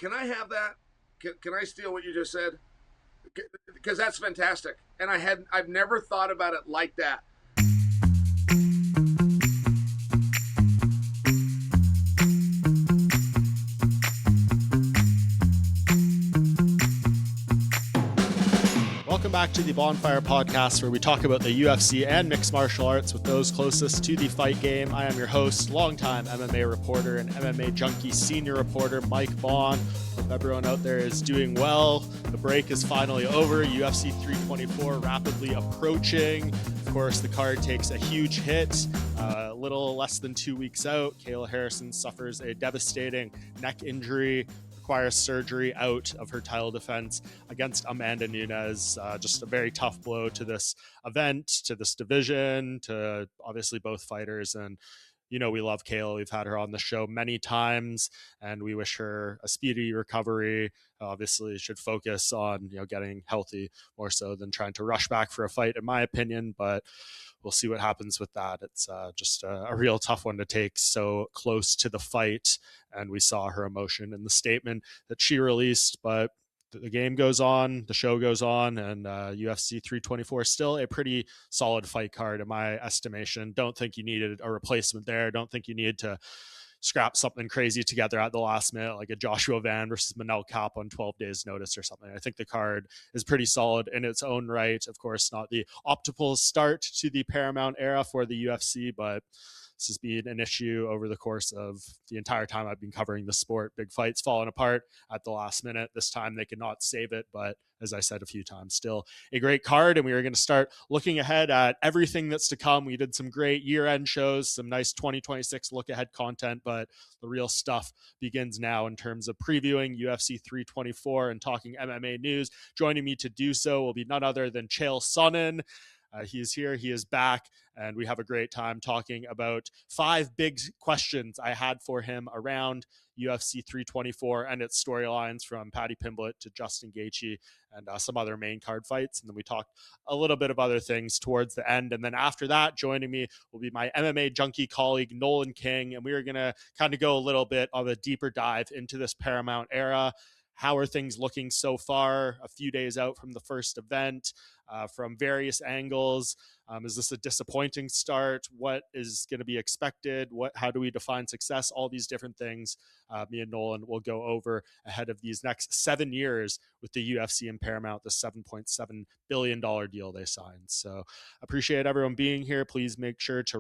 Can I have that? Can I steal what you just said? Because that's fantastic, and I've never thought about it like that. Welcome back to the Bohnfire podcast, where we talk about the UFC and mixed martial arts with those closest to the fight game. I am your host, longtime MMA reporter and MMA Junkie senior reporter, Mike Bohn. Hope everyone out there is doing well. The break is finally over. UFC 324 rapidly approaching. Of course, the card takes a huge hit. A little less than 2 weeks out, Kayla Harrison suffers a devastating neck injury, requires surgery out of her title defense against Amanda Nunes. Just a very tough blow to this event, to this division, to obviously both fighters. And, you know, we love Kayla. We've had her on the show many times, and we wish her a speedy recovery. Obviously, should focus on, getting healthy more so than trying to rush back for a fight, in my opinion. But we'll see what happens with that. It's just a real tough one to take so close to the fight. And we saw her emotion in the statement that she released. But the game goes on, the show goes on, and UFC 324 is still a pretty solid fight card in my estimation. Don't think you needed a replacement there. Don't think you needed to scrap something crazy together at the last minute, like a Joshua Van versus Manel Kape on 12 days notice or something. I think the card is pretty solid in its own right. Of course, not the optimal start to the Paramount era for the UFC, but this has been an issue over the course of the entire time I've been covering the sport. Big fights falling apart at the last minute. This time they could not save it, but as I said a few times, still a great card. And we are going to start looking ahead at everything that's to come. We did some great year-end shows, some nice 2026 look-ahead content, but the real stuff begins now in terms of previewing UFC 324 and talking MMA news. Joining me to do so will be none other than Chael Sonnen. He is here, he is back, and we have a great time talking about 5 big questions I had for him around UFC 324 and its storylines, from Paddy Pimblett to Justin Gaethje and some other main card fights. And then we talked a little bit of other things towards the end. And then after that, joining me will be my MMA Junkie colleague, Nolan King, and we are going to kind of go a little bit of a deeper dive into this Paramount era. How are things looking so far, a few days out from the first event, from various angles? Is this a disappointing start? What is going to be expected? How do we define success? All these different things me and Nolan will go over ahead of these next 7 years with the UFC and Paramount, the $7.7 billion deal they signed. So appreciate everyone being here. Please make sure to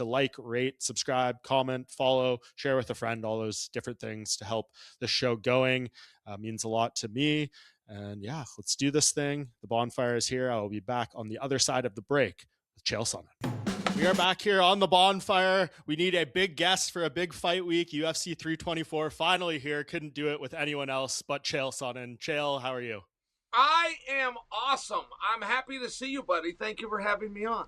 like, rate, subscribe, comment, follow, share with a friend, all those different things to help the show going. Means a lot to me. And yeah, let's do this thing. The Bohnfire is here. I will be back on the other side of the break with Chael Sonnen. We are back here on the Bohnfire. We need a big guest for a big fight week. UFC 324 finally here. Couldn't do it with anyone else but Chael Sonnen. Chael, how are you? I am awesome. I'm happy to see you, buddy. Thank you for having me on.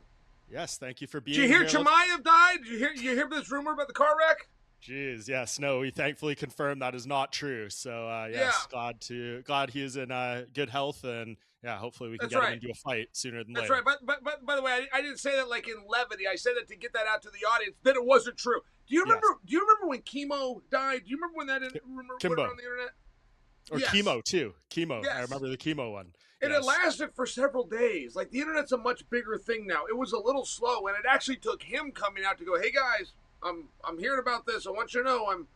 Yes, thank you for being here. Did you hear here. Chimaev died? Did you hear this rumor about the car wreck? Jeez, yes, no, we thankfully confirmed that is not true. So yes, glad he is in good health, and yeah, hopefully we can get him into a fight sooner than later. That's right. But by the way, I didn't say that like in levity. I said that to get that out to the audience that it wasn't true. Do you remember? Yes. Do you remember when Chemo died? Do you remember when that rumor went on the internet? Or yes. Chemo too. Chemo. Yes. I remember the Chemo one. And it lasted for several days. Like, the internet's a much bigger thing now. It was a little slow, and it actually took him coming out to go, "Hey guys, I'm hearing about this. I want you to know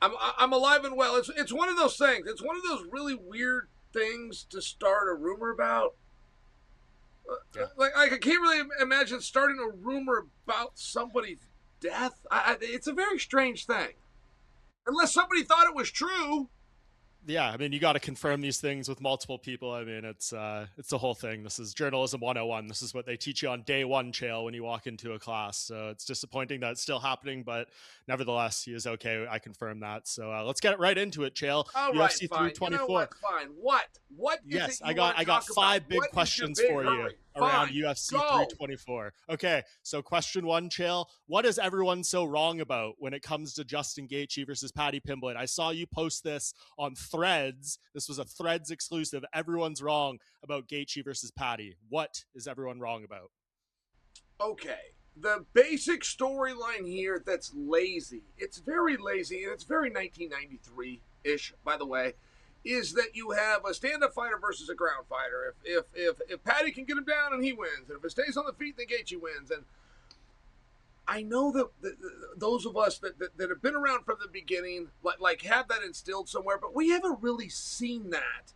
I'm alive and well." It's one of those things. It's one of those really weird things to start a rumor about. Yeah. Like, I can't really imagine starting a rumor about somebody's death. It's a very strange thing. Unless somebody thought it was true. Yeah, I mean, you got to confirm these things with multiple people. I mean, it's the whole thing. This is journalism 101. This is what they teach you on day one, Chael, when you walk into a class. So it's disappointing that it's still happening, but nevertheless, he is okay. I confirm that. So let's get right into it, Chael. All right, UFC 324. You know what? Fine. What is yes, it you I got 5 big questions for you around Fine. UFC Go. 324. Okay, so question 1, Chael. What is everyone so wrong about when it comes to Justin Gaethje versus Paddy Pimblett? I saw you post this on Threads. This was a Threads exclusive. Everyone's wrong about Gaethje versus Paddy. What is everyone wrong about? Okay. The basic storyline here that's lazy, it's very lazy, and it's very 1993-ish, by the way, is that you have a stand-up fighter versus a ground fighter. If Paddy can get him down, and he wins. And if it stays on the feet, then Gaethje wins. And I know that those of us that have been around from the beginning, like have that instilled somewhere, but we haven't really seen that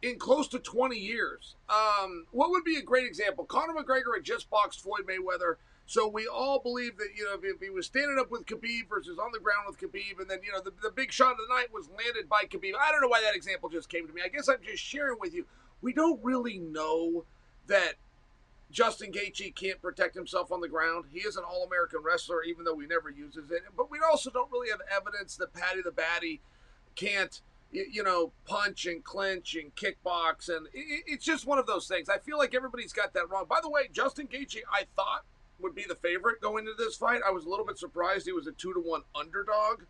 in close to 20 years. What would be a great example? Conor McGregor had just boxed Floyd Mayweather, so we all believe that, if he was standing up with Khabib versus on the ground with Khabib, and then, the big shot of the night was landed by Khabib. I don't know why that example just came to me. I guess I'm just sharing with you. We don't really know that Justin Gaethje can't protect himself on the ground. He is an All-American wrestler, even though he never uses it. But we also don't really have evidence that Paddy the Baddy can't, punch and clinch and kickbox. And it's just one of those things. I feel like everybody's got that wrong. By the way, Justin Gaethje, I thought, would be the favorite going into this fight. I was a little bit surprised he was a 2-1 underdog.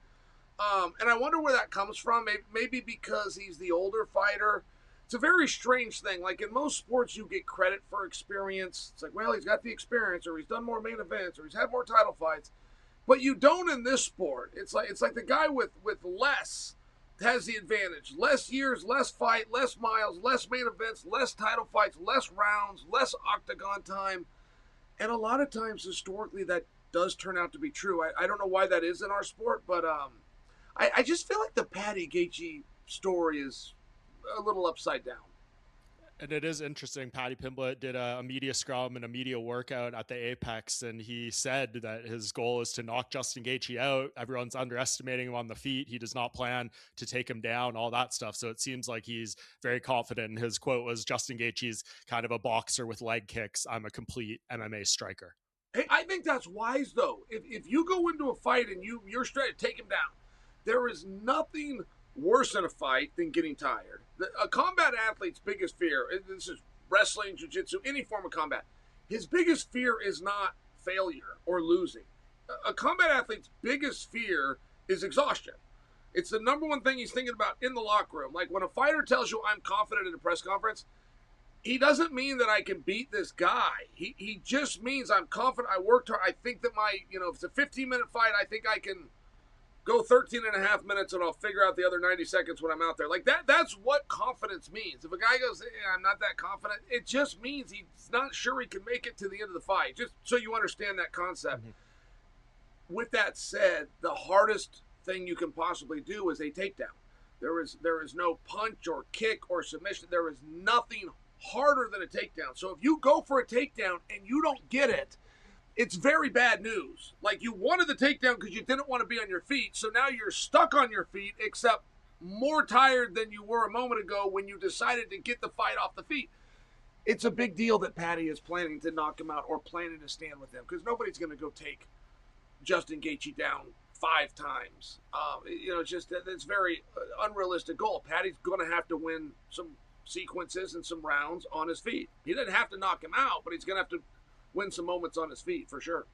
And I wonder where that comes from. Maybe because he's the older fighter. It's a very strange thing. Like in most sports, you get credit for experience. It's like, well, he's got the experience, or he's done more main events, or he's had more title fights. But you don't in this sport. It's like the guy with less has the advantage. Less years, less fight, less miles, less main events, less title fights, less rounds, less octagon time. And a lot of times, historically, that does turn out to be true. I don't know why that is in our sport, but I just feel like the Paddy Gaethje story is a little upside down. And it is interesting. Paddy Pimblett did a media scrum and a media workout at the Apex, and he said that his goal is to knock Justin Gaethje out. Everyone's underestimating him on the feet. He does not plan to take him down, all that stuff. So it seems like he's very confident. And his quote was, Justin Gaethje's kind of a boxer with leg kicks. I'm a complete MMA striker. Hey, I think that's wise, though. If you go into a fight and you're straight to take him down, there is nothing worse in a fight than getting tired. A combat athlete's biggest fear, this is wrestling, jiu-jitsu, any form of combat, his biggest fear is not failure or losing. A combat athlete's biggest fear is exhaustion. It's the number one thing he's thinking about in the locker room. Like when a fighter tells you, I'm confident in a press conference, he doesn't mean that I can beat this guy. He just means I'm confident, I worked hard, I think that if it's a 15-minute fight, I think I can go 13 and a half minutes and I'll figure out the other 90 seconds when I'm out there. Like that's what confidence means. If a guy goes, I'm not that confident, it just means he's not sure he can make it to the end of the fight. Just so you understand that concept. Mm-hmm. With that said, the hardest thing you can possibly do is a takedown. There is no punch or kick or submission. There is nothing harder than a takedown. So if you go for a takedown and you don't get it, it's very bad news. Like you wanted the takedown because you didn't want to be on your feet. So now you're stuck on your feet, except more tired than you were a moment ago when you decided to get the fight off the feet. It's a big deal that Paddy is planning to knock him out or planning to stand with him, because nobody's going to go take Justin Gaethje down 5 times. It's very unrealistic goal. Paddy's going to have to win some sequences and some rounds on his feet. He doesn't have to knock him out, but he's going to have to win some moments on his feet for sure.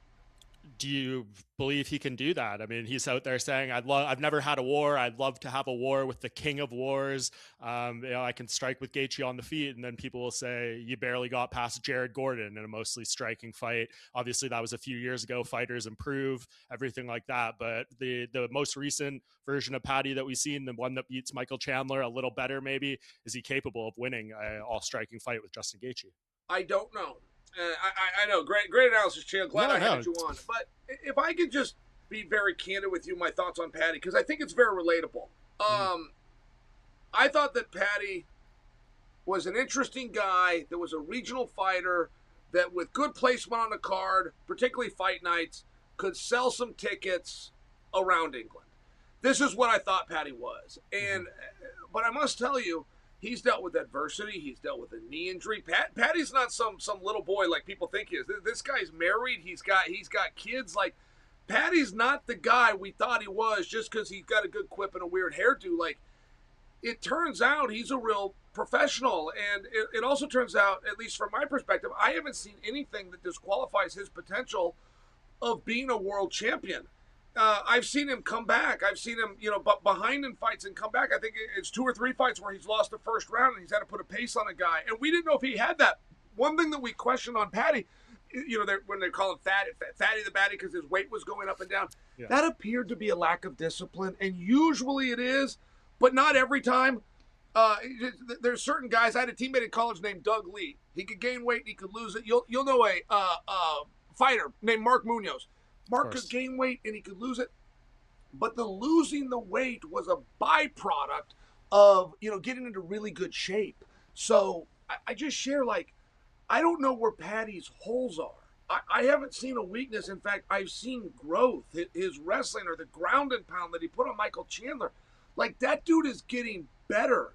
Do you believe he can do that? I mean, he's out there saying, I've never had a war. I'd love to have a war with the king of wars. I can strike with Gaethje on the feet. And then people will say, you barely got past Jared Gordon in a mostly striking fight. Obviously, that was a few years ago. Fighters improve, everything like that. But the most recent version of Paddy that we've seen, the one that beats Michael Chandler a little better maybe, is he capable of winning an all-striking fight with Justin Gaethje? I don't know. I know. Great analysis, Chael. Glad I had you on. But if I could just be very candid with you, my thoughts on Paddy, because I think it's very relatable. I thought that Paddy was an interesting guy, that was a regional fighter, that with good placement on the card, particularly fight nights, could sell some tickets around England. This is what I thought Paddy was. But I must tell you, he's dealt with adversity. He's dealt with a knee injury. Paddy's not some little boy like people think he is. This guy's married. He's got kids. Like, Paddy's not the guy we thought he was just because he's got a good quip and a weird hairdo. Like, it turns out he's a real professional. And it also turns out, at least from my perspective, I haven't seen anything that disqualifies his potential of being a world champion. I've seen him come back. I've seen him, behind in fights and come back. I think it's 2 or 3 fights where he's lost the first round and he's had to put a pace on a guy. And we didn't know if he had that. One thing that we questioned on Paddy when they call him Fatty the Batty because his weight was going up and down. Yeah. That appeared to be a lack of discipline, and usually it is, but not every time. There's certain guys. I had a teammate in college named Doug Lee. He could gain weight and he could lose it. You'll know a fighter named Mark Munoz. Mark could gain weight and he could lose it, but the losing the weight was a byproduct of getting into really good shape. So I just share, like, I don't know where Patty's holes are. I haven't seen a weakness. In fact, I've seen growth. His wrestling, or the ground and pound that he put on Michael Chandler, like, that dude is getting better.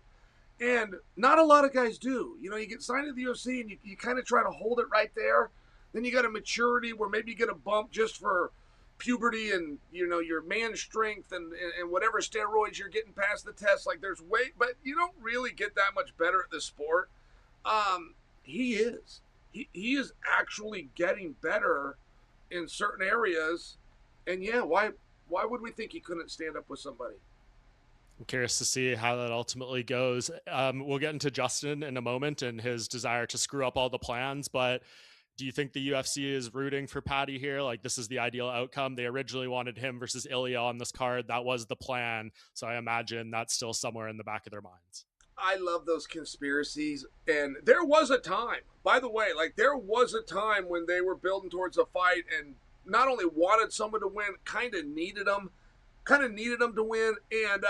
And not a lot of guys do. You get signed to the UFC and you kind of try to hold it right there. Then you got a maturity where maybe you get a bump just for puberty and, your man strength and whatever steroids you're getting past the test. Like, there's weight, but you don't really get that much better at this sport. He is. He is actually getting better in certain areas. And yeah, why would we think he couldn't stand up with somebody? I'm curious to see how that ultimately goes. We'll get into Justin in a moment and his desire to screw up all the plans, but do you think the UFC is rooting for Patty here? Like, this is the ideal outcome. They originally wanted him versus Ilia on this card. That was the plan. So I imagine that's still somewhere in the back of their minds. I love those conspiracies. And there was a time, by the way, there was a time when they were building towards a fight and not only wanted someone to win, kind of needed them to win. And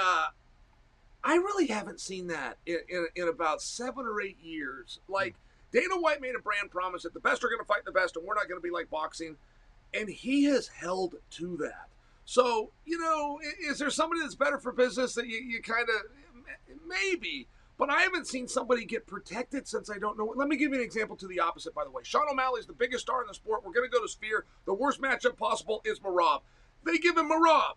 I really haven't seen that in about 7 or 8 years. Like, Dana White made a brand promise that the best are going to fight the best and we're not going to be like boxing. And he has held to that. So, is there somebody that's better for business that you kind of, maybe, but I haven't seen somebody get protected since I don't know. Let me give you an example to the opposite, by the way. Sean O'Malley's the biggest star in the sport. We're going to go to Sphere. The worst matchup possible is Merab. They give him Merab.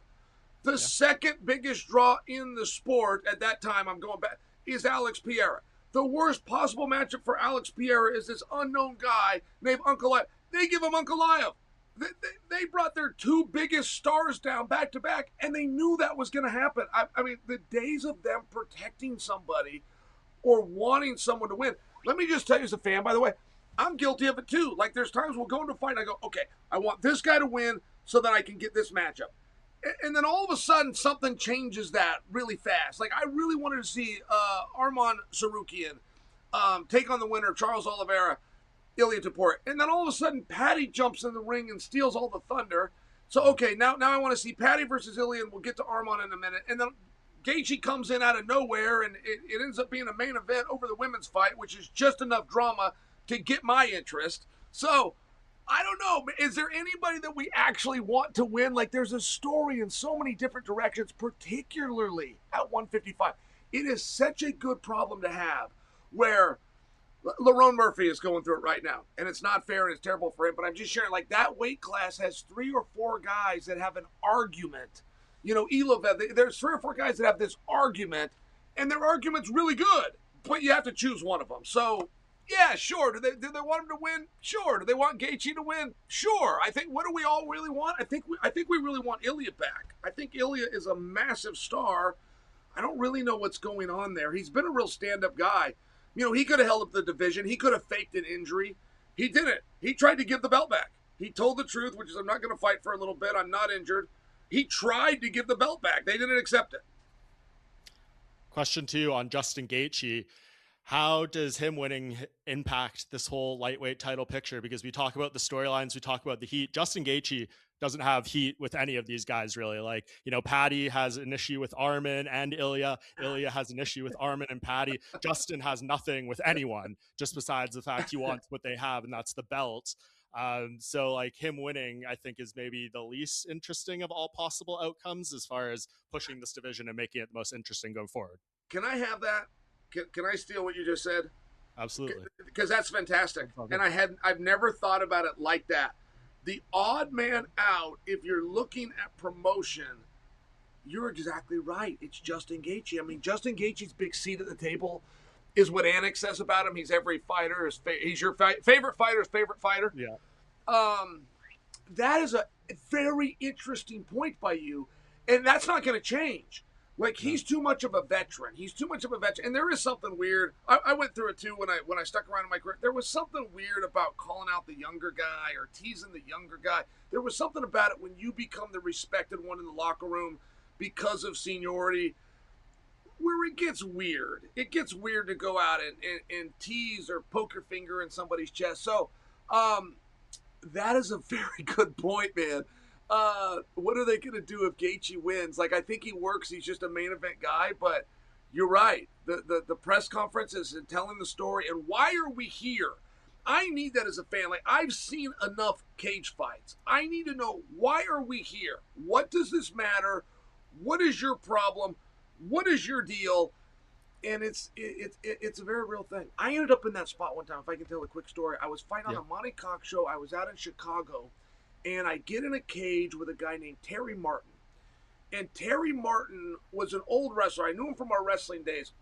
The second biggest draw in the sport at that time, I'm going back, is Alex Pereira. The worst possible matchup for Alex Pereira is this unknown guy named Ankalaev. They give him Ankalaev. They brought their 2 biggest stars down back to back, and they knew that was going to happen. I mean, the days of them protecting somebody or wanting someone to win. Let me just tell you as a fan, by the way, I'm guilty of it too. Like, there's times we'll go into a fight and I go, okay, I want this guy to win so that I can get this matchup. And then all of a sudden, something changes that really fast. Like, I really wanted to see Arman Tsarukyan take on the winner, Charles Oliveira, Ilia Topuria. And then all of a sudden, Patty jumps in the ring and steals all the thunder. So, okay, now I want to see Patty versus Ilia, and we'll get to Arman in a minute. And then Gaethje comes in out of nowhere, and it ends up being a main event over the women's fight, which is just enough drama to get my interest. So, I don't know. Is there anybody that we actually want to win? Like, there's a story in so many different directions, particularly at 155. It is such a good problem to have where Lerone Murphy is going through it right now. And it's not fair and it's terrible for him. But I'm just sharing, like, that weight class has 3 or 4 guys that have an argument. Ilia, there's 3 or 4 guys that have this argument, and their argument's really good. But you have to choose one of them. So, yeah, sure. Do they want him to win? Sure. Do they want Gaethje to win? Sure. I think, what do we all really want? I think we really want Ilia back. I think Ilia is a massive star. I don't really know what's going on there. He's been a real stand-up guy. He could have held up the division. He could have faked an injury. He didn't. He tried to give the belt back. He told the truth, which is, I'm not going to fight for a little bit. I'm not injured. He tried to give the belt back. They didn't accept it. Question 2 on Justin Gaethje. How does him winning impact this whole lightweight title picture? Because we talk about the storylines, we talk about the heat. Justin Gaethje doesn't have heat with any of these guys, really. Like, Patty has an issue with Arman and Ilia. Ilia has an issue with Arman and Patty. Justin has nothing with anyone, just besides the fact he wants what they have, and that's the belt. So, like, him winning, I think, is maybe the least interesting of all possible outcomes as far as pushing this division and making it the most interesting going forward. Can I have that? Can I steal what you just said? Absolutely. Because that's fantastic. And I've never thought about it like that. The odd man out, if you're looking at promotion, you're exactly right. It's Justin Gaethje. I mean, Justin Gaethje's big seat at the table is what Anik says about him. He's every fighter. He's your favorite fighter's favorite fighter. Yeah. That is a very interesting point by you. And that's not going to change. Like, he's too much of a veteran. He's too much of a veteran. And there is something weird. I went through it, too, when I stuck around in my career. There was something weird about calling out the younger guy or teasing the younger guy. There was something about it when you become the respected one in the locker room because of seniority where it gets weird. It gets weird to go out and tease or poke your finger in somebody's chest. So that is a very good point, man. What are they going to do if Gaethje wins? Like, I think he works. He's just a main event guy, but you're right. The press conferences and telling the story, and why are we here? I need that as a fan. Like, I've seen enough cage fights. I need to know, why are we here? What does this matter? What is your problem? What is your deal? And it's a very real thing. I ended up in that spot one time, if I can tell a quick story. I was fighting on a Monty Cox show. I was out in Chicago. And I get in a cage with a guy named Terry Martin. And Terry Martin was an old wrestler. I knew him from our wrestling days.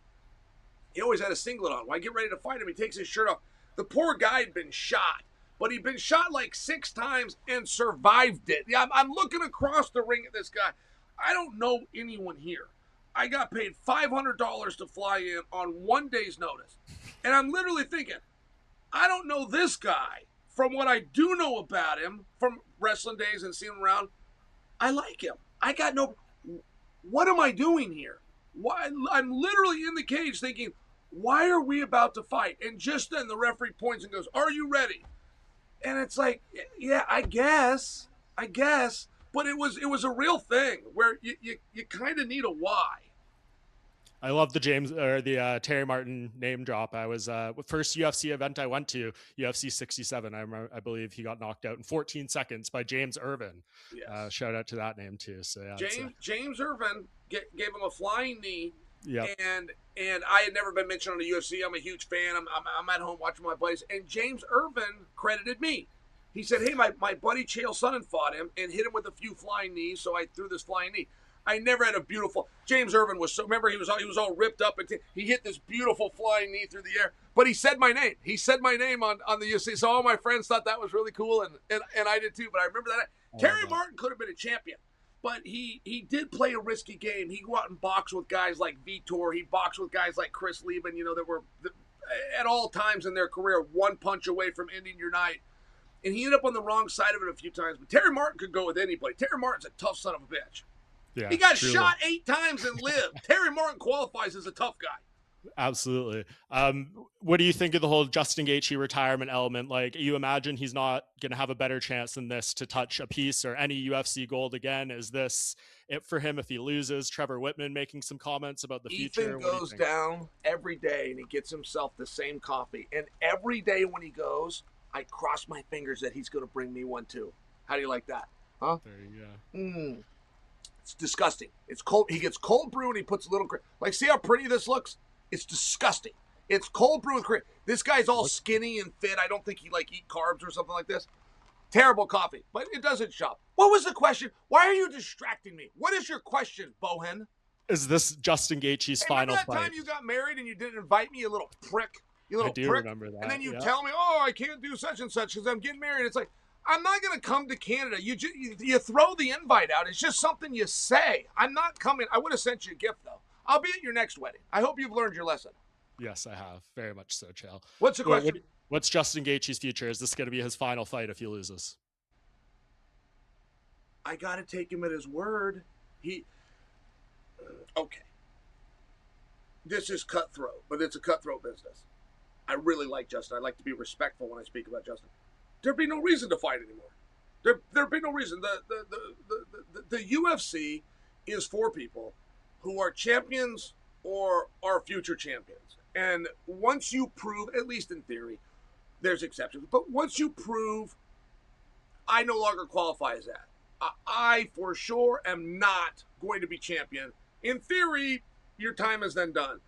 He always had a singlet on. When I get ready to fight him, he takes his shirt off. The poor guy had been shot. But he'd been shot like 6 times and survived it. Yeah, I'm looking across the ring at this guy. I don't know anyone here. I got paid $500 to fly in on 1 day's notice. And I'm literally thinking, I don't know this guy. From what I do know about him, from wrestling days and seeing him around, I like him. I got no... What am I doing here? Why? I'm literally in the cage thinking, why are we about to fight? And just then the referee points and goes, are you ready? And it's like, yeah, I guess. But it was a real thing where you kind of need a why. I love the Terry Martin name drop. I was first UFC event I went to, UFC 67. I believe he got knocked out in 14 seconds by James Irvin. Yes. Shout out to that name too. So yeah, James Irvin gave him a flying knee. Yeah. And I had never been mentioned on the UFC. I'm a huge fan. I'm at home watching my buddies. And James Irvin credited me. He said, hey, my buddy Chael Sonnen fought him and hit him with a few flying knees, so I threw this flying knee. I never had a beautiful... James Irvin was so... Remember, he was all ripped up, and he hit this beautiful flying knee through the air. But he said my name. He said my name on the UFC. So all my friends thought that was really cool, and I did too. But I remember that. Terry Martin could have been a champion. But he did play a risky game. He go out and box with guys like Vitor. He boxed with guys like Chris Lieben, that were, at all times in their career, one punch away from ending your night. And he ended up on the wrong side of it a few times. But Terry Martin could go with anybody. Terry Martin's a tough son of a bitch. Yeah, he got shot 8 times and lived. Terry Martin qualifies as a tough guy. Absolutely. What do you think of the whole Justin Gaethje retirement element? Like, you imagine he's not going to have a better chance than this to touch a piece or any UFC gold again. Is this it for him if he loses? Trevor Whitman making some comments about the future. Ethan goes down every day and he gets himself the same coffee. And every day when he goes, I cross my fingers that he's going to bring me one too. How do you like that? Huh? There you go. It's disgusting. It's cold. He gets cold brew and he puts a little cream. Like, see how pretty this looks? It's disgusting. It's cold brew with cream. This guy's all skinny and fit. I don't think he eat carbs or something like this. Terrible coffee, but it does its job. What was the question? Why are you distracting me? What is your question, Bohan? Is this Justin Gaethje's final fight? Remember that time you got married and you didn't invite me, you little prick? You little I do prick. Remember that. And then you tell me, oh, I can't do such and such because I'm getting married. It's like, I'm not going to come to Canada. You throw the invite out. It's just something you say. I'm not coming. I would have sent you a gift, though. I'll be at your next wedding. I hope you've learned your lesson. Yes, I have. Very much so, Chael. What's the question? What's Justin Gaethje's future? Is this going to be his final fight if he loses? I got to take him at his word. Okay. This is cutthroat, but it's a cutthroat business. I really like Justin. I like to be respectful when I speak about Justin. There'd be no reason to fight anymore. There'd be no reason. The UFC is for people who are champions or are future champions. And once you prove, at least in theory, there's exceptions, but once you prove I no longer qualify as that, I for sure am not going to be champion. In theory, your time is then done.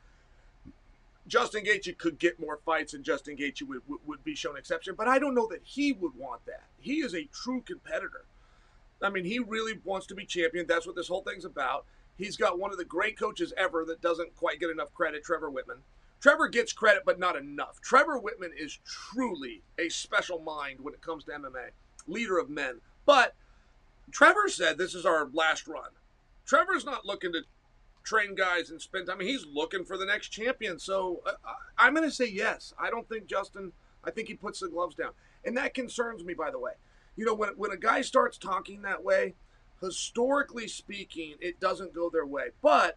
Justin Gaethje could get more fights and Justin Gaethje would be shown exception, but I don't know that he would want that. He is a true competitor. I mean, he really wants to be champion. That's what this whole thing's about. He's got one of the great coaches ever that doesn't quite get enough credit, Trevor Whitman. Trevor gets credit, but not enough. Trevor Whitman is truly a special mind when it comes to MMA. Leader of men. But Trevor said this is our last run. Trevor's not looking to train guys and spend time. I mean, he's looking for the next champion. So I'm going to say yes. I don't think Justin, I think he puts the gloves down. And that concerns me, by the way. You know, when a guy starts talking that way, historically speaking, it doesn't go their way. But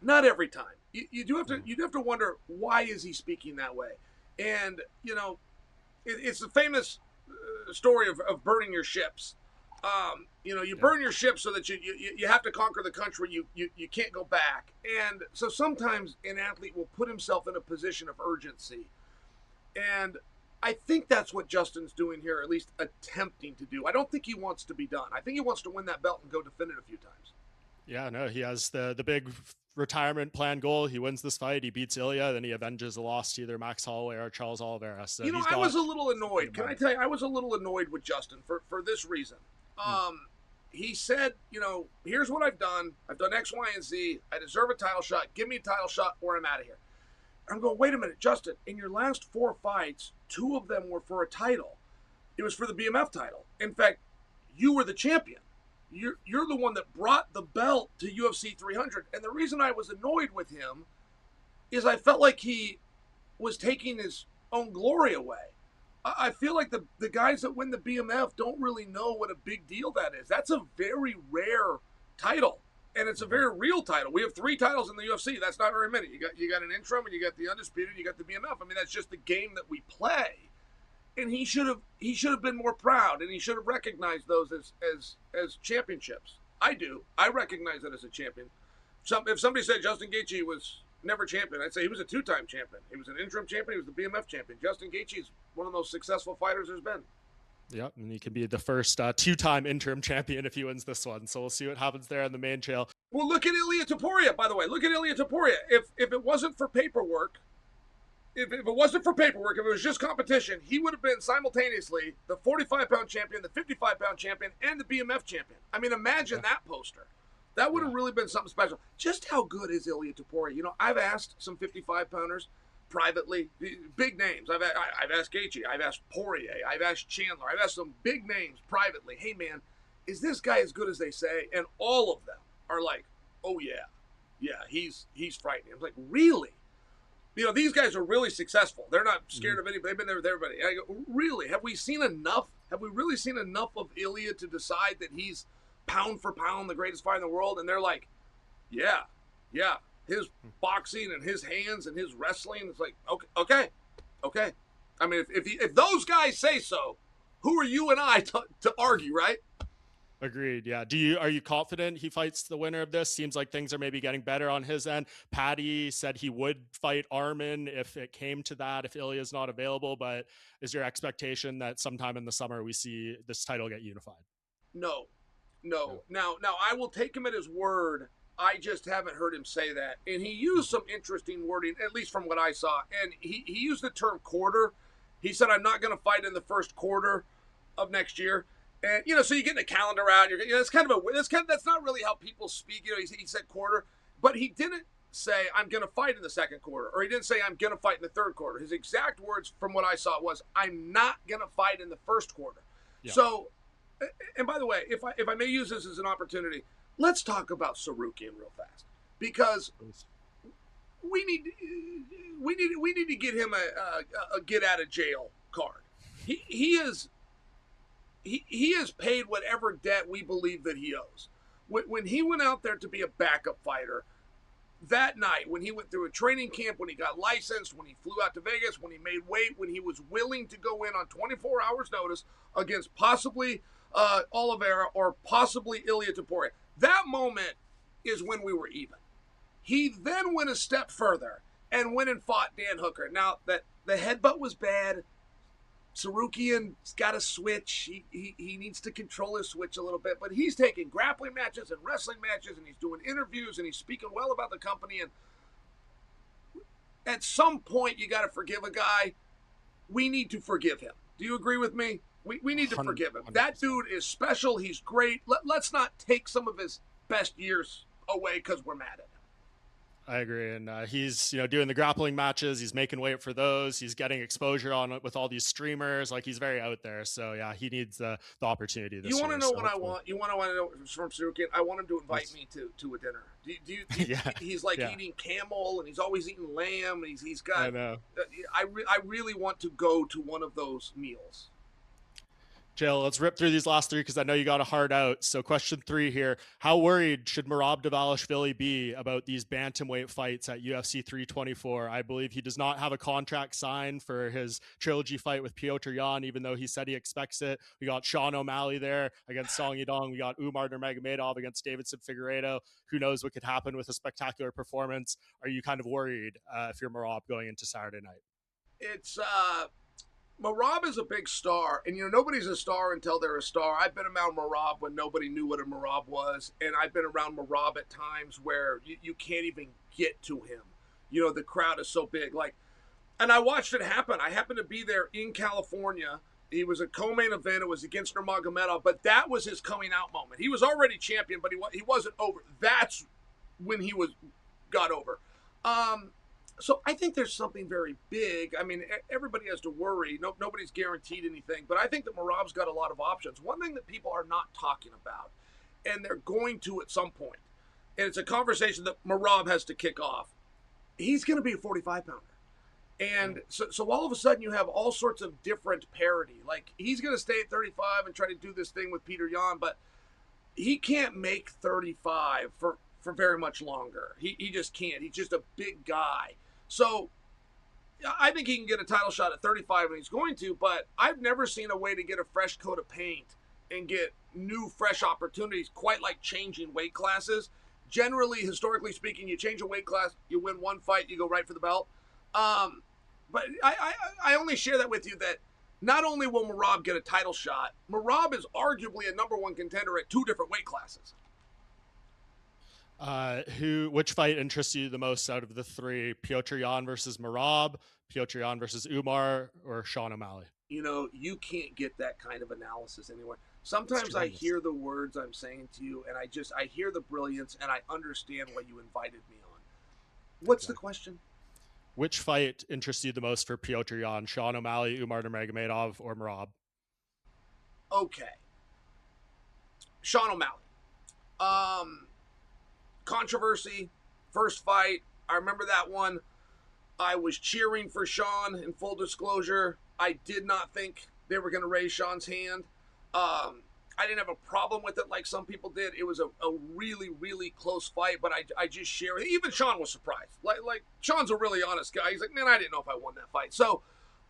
not every time. You do have to wonder, why is he speaking that way? And, you know, it's the famous story of burning your ships. You know, you burn your ship so that you have to conquer the country. You can't go back. And so sometimes an athlete will put himself in a position of urgency. And I think that's what Justin's doing here, at least attempting to do. I don't think he wants to be done. I think he wants to win that belt and go defend it a few times. Yeah, no, he has the big retirement plan goal. He wins this fight, he beats Ilia, then he avenges a loss to either Max Holloway or Charles Oliveira. So you know, I was a little annoyed. Can I tell you, I was a little annoyed with Justin for this reason. He said, you know, here's what I've done. I've done X, Y, and Z. I deserve a title shot. Give me a title shot or I'm out of here. I'm going, wait a minute, Justin, in your last 4 fights, 2 of them were for a title. It was for the BMF title. In fact, you were the champion. You're the one that brought the belt to UFC 300. And the reason I was annoyed with him is I felt like he was taking his own glory away. I feel like the guys that win the BMF don't really know what a big deal that is. That's a very rare title, and it's a very real title. We have 3 titles in the UFC. That's not very many. You got an interim, and you got the undisputed, you got the BMF. I mean, that's just the game that we play. And he should have been more proud, and he should have recognized those as championships. I do. I recognize it as a champion. If somebody said Justin Gaethje was never champion, I'd say he was a 2-time champion. He was an interim champion. He was the BMF champion. Justin Gaethje is one of the most successful fighters there's been. Yep, and he can be the first 2-time interim champion if he wins this one. So we'll see what happens there in the main trail. Well, look at Ilia Topuria, by the way. Look at Ilia Topuria. If it wasn't for paperwork, if it was just competition, he would have been simultaneously the 45-pound champion, the 55-pound champion, and the BMF champion. I mean, imagine that poster. That would have really been something special. Just how good is Ilia Topuria? You know, I've asked some 55-pounders privately, big names. I've asked Gaethje, I've asked Poirier, I've asked Chandler, I've asked some big names privately. Hey, man, is this guy as good as they say? And all of them are like, oh, yeah, he's frightening. I'm like, really? You know, these guys are really successful. They're not scared of anybody. They've been there with everybody. I go, really? Have we seen enough? Have we really seen enough of Ilia to decide that he's pound for pound the greatest fighter in the world? And they're like, yeah. His boxing and his hands and his wrestling, it's like, okay. I mean, if those guys say so, who are you and I to argue, right? Agreed. Yeah. Are you confident he fights the winner of this? Seems like things are maybe getting better on his end. Patty said he would fight Arman if it came to that, if Ilia's not available. But is your expectation that sometime in the summer we see this title get unified? No. Now I will take him at his word. I just haven't heard him say that. And he used some interesting wording, at least from what I saw. And he used the term quarter. He said, I'm not going to fight in the first quarter of next year. And, you know, so you get the calendar out. That's not really how people speak. You know, he said quarter. But he didn't say, I'm going to fight in the second quarter. Or he didn't say, I'm going to fight in the third quarter. His exact words from what I saw was, I'm not going to fight in the first quarter. Yeah. So, and by the way, if I may use this as an opportunity, let's talk about Tsarukyan real fast, because we need to get him a get out of jail card. He has paid whatever debt we believe that he owes. When he went out there to be a backup fighter that night, when he went through a training camp, when he got licensed, when he flew out to Vegas, when he made weight, when he was willing to go in on 24 hours notice against possibly Oliveira or possibly Ilia Topuria, that moment is when we were even. He then went a step further and went and fought Dan Hooker. Now, that the headbutt was bad. Tsarukyan's got a switch. He needs to control his switch a little bit, but he's taking grappling matches and wrestling matches, and he's doing interviews, and he's speaking well about the company. And at some point, you got to forgive a guy. We need to forgive him. Do you agree with me? We need to forgive him. 100%. That dude is special. He's great. Let's not take some of his best years away because we're mad at him. I agree. And he's, doing the grappling matches. He's making weight for those. He's getting exposure on it with all these streamers. Like, he's very out there. So yeah, he needs the opportunity this You want year. to know So what hopefully. I want? You want to know from Tsarukyan? I want him to invite me to a dinner. Yeah. He's like Yeah. eating camel, and he's always eating lamb, and he's got. I know. I really want to go to one of those meals. Chael, let's rip through these last three because I know you got a hard out. So question 3 here. How worried should Merab Dvalishvili be about these bantamweight fights at UFC 324? I believe he does not have a contract signed for his trilogy fight with Petr Yan, even though he said he expects it. We got Sean O'Malley there against Song Yadong. We got Umar Nurmagomedov against Davidson Figueiredo. Who knows what could happen with a spectacular performance? Are you kind of worried if you're Merab going into Saturday night? It's Merab is a big star, and nobody's a star until they're a star. I've been around Merab when nobody knew what a Merab was, and I've been around Merab at times where you can't even get to him. The crowd is so big. And I watched it happen. I happened to be there in California. He was a co-main event. It was against Nurmagomedov, but that was his coming out moment. He was already champion, but he wasn't over. That's when he got over. So I think there's something very big. I mean, everybody has to worry. Nobody's guaranteed anything. But I think that Merab's got a lot of options. One thing that people are not talking about, and they're going to at some point, and it's a conversation that Merab has to kick off, he's going to be a 45-pounder. And so all of a sudden you have all sorts of different parity. Like, he's going to stay at 35 and try to do this thing with Petr Yan, but he can't make 35 for very much longer. He just can't. He's just a big guy. So I think he can get a title shot at 35, and he's going to, but I've never seen a way to get a fresh coat of paint and get new, fresh opportunities quite like changing weight classes. Generally, historically speaking, you change a weight class, you win one fight, you go right for the belt. But I only share that with you that not only will Merab get a title shot, Merab is arguably a number one contender at 2 different weight classes. Which fight interests you the most out of the 3? Petr Yan versus Merab, Petr Yan versus Umar, or Sean O'Malley? You can't get that kind of analysis anywhere. Sometimes I hear the words I'm saying to you, and I hear the brilliance, and I understand why you invited me on. What's the question? Which fight interests you the most for Petr Yan? Sean O'Malley, Umar Nurmagomedov, or Merab? Okay. Sean O'Malley. Controversy, first fight. I remember that one. I was cheering for Sean, in full disclosure. I did not think they were going to raise Sean's hand. I didn't have a problem with it like some people did. It was a really, really close fight, but I just share. Even Sean was surprised. Like Sean's a really honest guy. He's like, man, I didn't know if I won that fight. So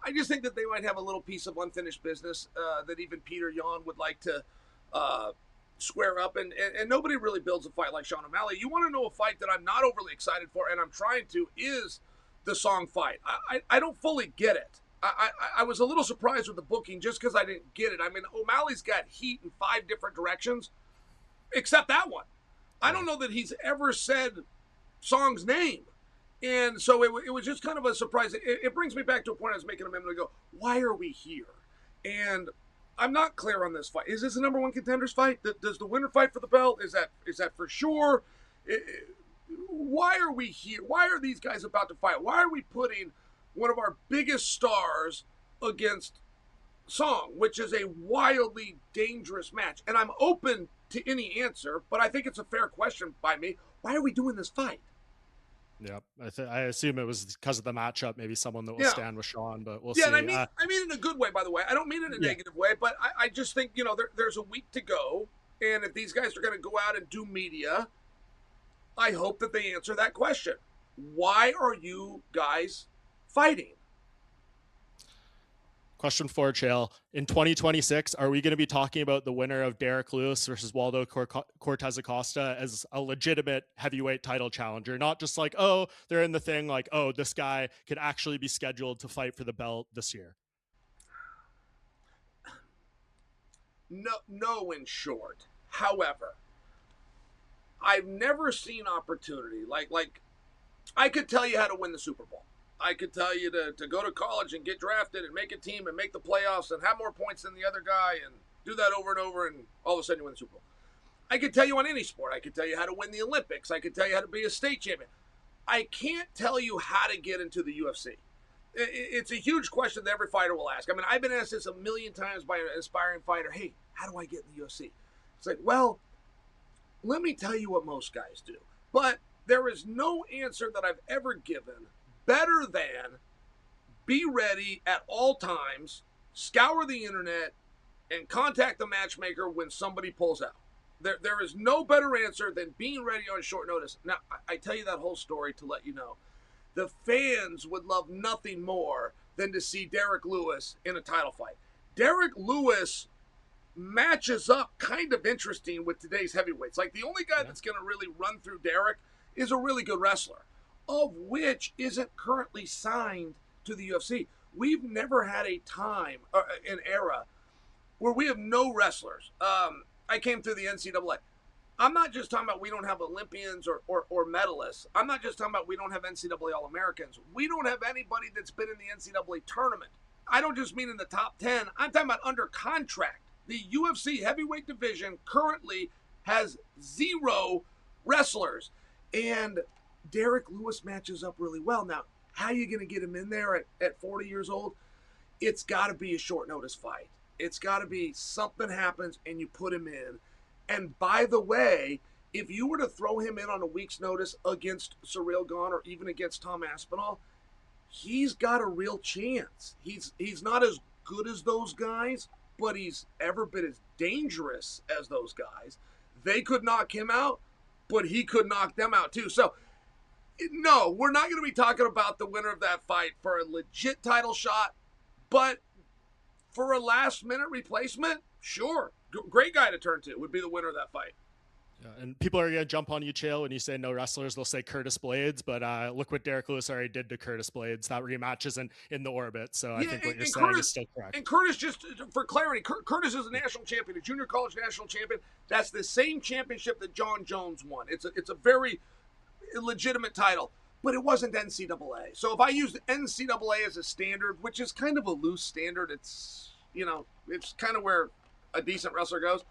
I just think that they might have a little piece of unfinished business that even Petr Yan would like to square up, and nobody really builds a fight like Sean O'Malley. You want to know a fight that I'm not overly excited for, and I'm trying to, is the Song fight. I don't fully get it. I was a little surprised with the booking just because I didn't get it. I mean, O'Malley's got heat in 5 different directions, except that one. I don't know that he's ever said Song's name. And so it was just kind of a surprise. It brings me back to a point I was making a minute ago. Why are we here? And I'm not clear on this fight. Is this a number one contenders fight? Does the winner fight for the belt? Is that for sure? Why are we here? Why are these guys about to fight? Why are we putting one of our biggest stars against Song, which is a wildly dangerous match? And I'm open to any answer, but I think it's a fair question by me. Why are we doing this fight? Yeah, I assume it was because of the matchup. Maybe someone that will stand with Sean, but we'll see. Yeah, and I mean in a good way, by the way. I don't mean in a negative way, but I just think, there's a week to go, and if these guys are going to go out and do media, I hope that they answer that question. Why are you guys fighting? Question 4, Chael. In 2026, are we going to be talking about the winner of Derrick Lewis versus Waldo Cortez Acosta as a legitimate heavyweight title challenger? Not just like, oh, they're in the thing, like, oh, this guy could actually be scheduled to fight for the belt this year. No, in short. However, I've never seen opportunity. Like I could tell you how to win the Super Bowl. I could tell you to go to college and get drafted and make a team and make the playoffs and have more points than the other guy and do that over and over, and all of a sudden you win the Super Bowl. I could tell you on any sport. I could tell you how to win the Olympics. I could tell you how to be a state champion. I can't tell you how to get into the UFC. It's a huge question that every fighter will ask. I mean, I've been asked this a million times by an aspiring fighter. Hey, how do I get in the UFC? It's like, well, let me tell you what most guys do. But there is no answer that I've ever given better than be ready at all times, scour the internet, and contact the matchmaker when somebody pulls out. There is no better answer than being ready on short notice. Now, I tell you that whole story to let you know. The fans would love nothing more than to see Derrick Lewis in a title fight. Derrick Lewis matches up kind of interesting with today's heavyweights. Like, the only guy that's going to really run through Derrick is a really good wrestler, of which isn't currently signed to the UFC. We've never had a time, an era, where we have no wrestlers. I came through the NCAA. I'm not just talking about we don't have Olympians or medalists. I'm not just talking about we don't have NCAA All-Americans. We don't have anybody that's been in the NCAA tournament. I don't just mean in the top 10. I'm talking about under contract. The UFC heavyweight division currently has 0 wrestlers. And Derrick Lewis matches up really well. Now, how are you going to get him in there at 40 years old? It's got to be a short notice fight. It's got to be something happens and you put him in. And by the way, if you were to throw him in on a week's notice against Tsarukyan or even against Tom Aspinall, he's got a real chance. He's not as good as those guys, but he's ever been as dangerous as those guys. They could knock him out, but he could knock them out too. So, no, we're not going to be talking about the winner of that fight for a legit title shot, but for a last-minute replacement, sure. Great guy to turn to would be the winner of that fight. Yeah, and people are going to jump on you, Chael, when you say no wrestlers. They'll say Curtis Blades, but look what Derrick Lewis already did to Curtis Blades. That rematch isn't in the orbit, so I think what you're saying is still correct. And Curtis, just for clarity, Curtis is a national champion, a junior college national champion. That's the same championship that John Jones won. It's a very legitimate title, but it wasn't NCAA. So if I use NCAA as a standard, which is kind of a loose standard, it's kind of where a decent wrestler goes.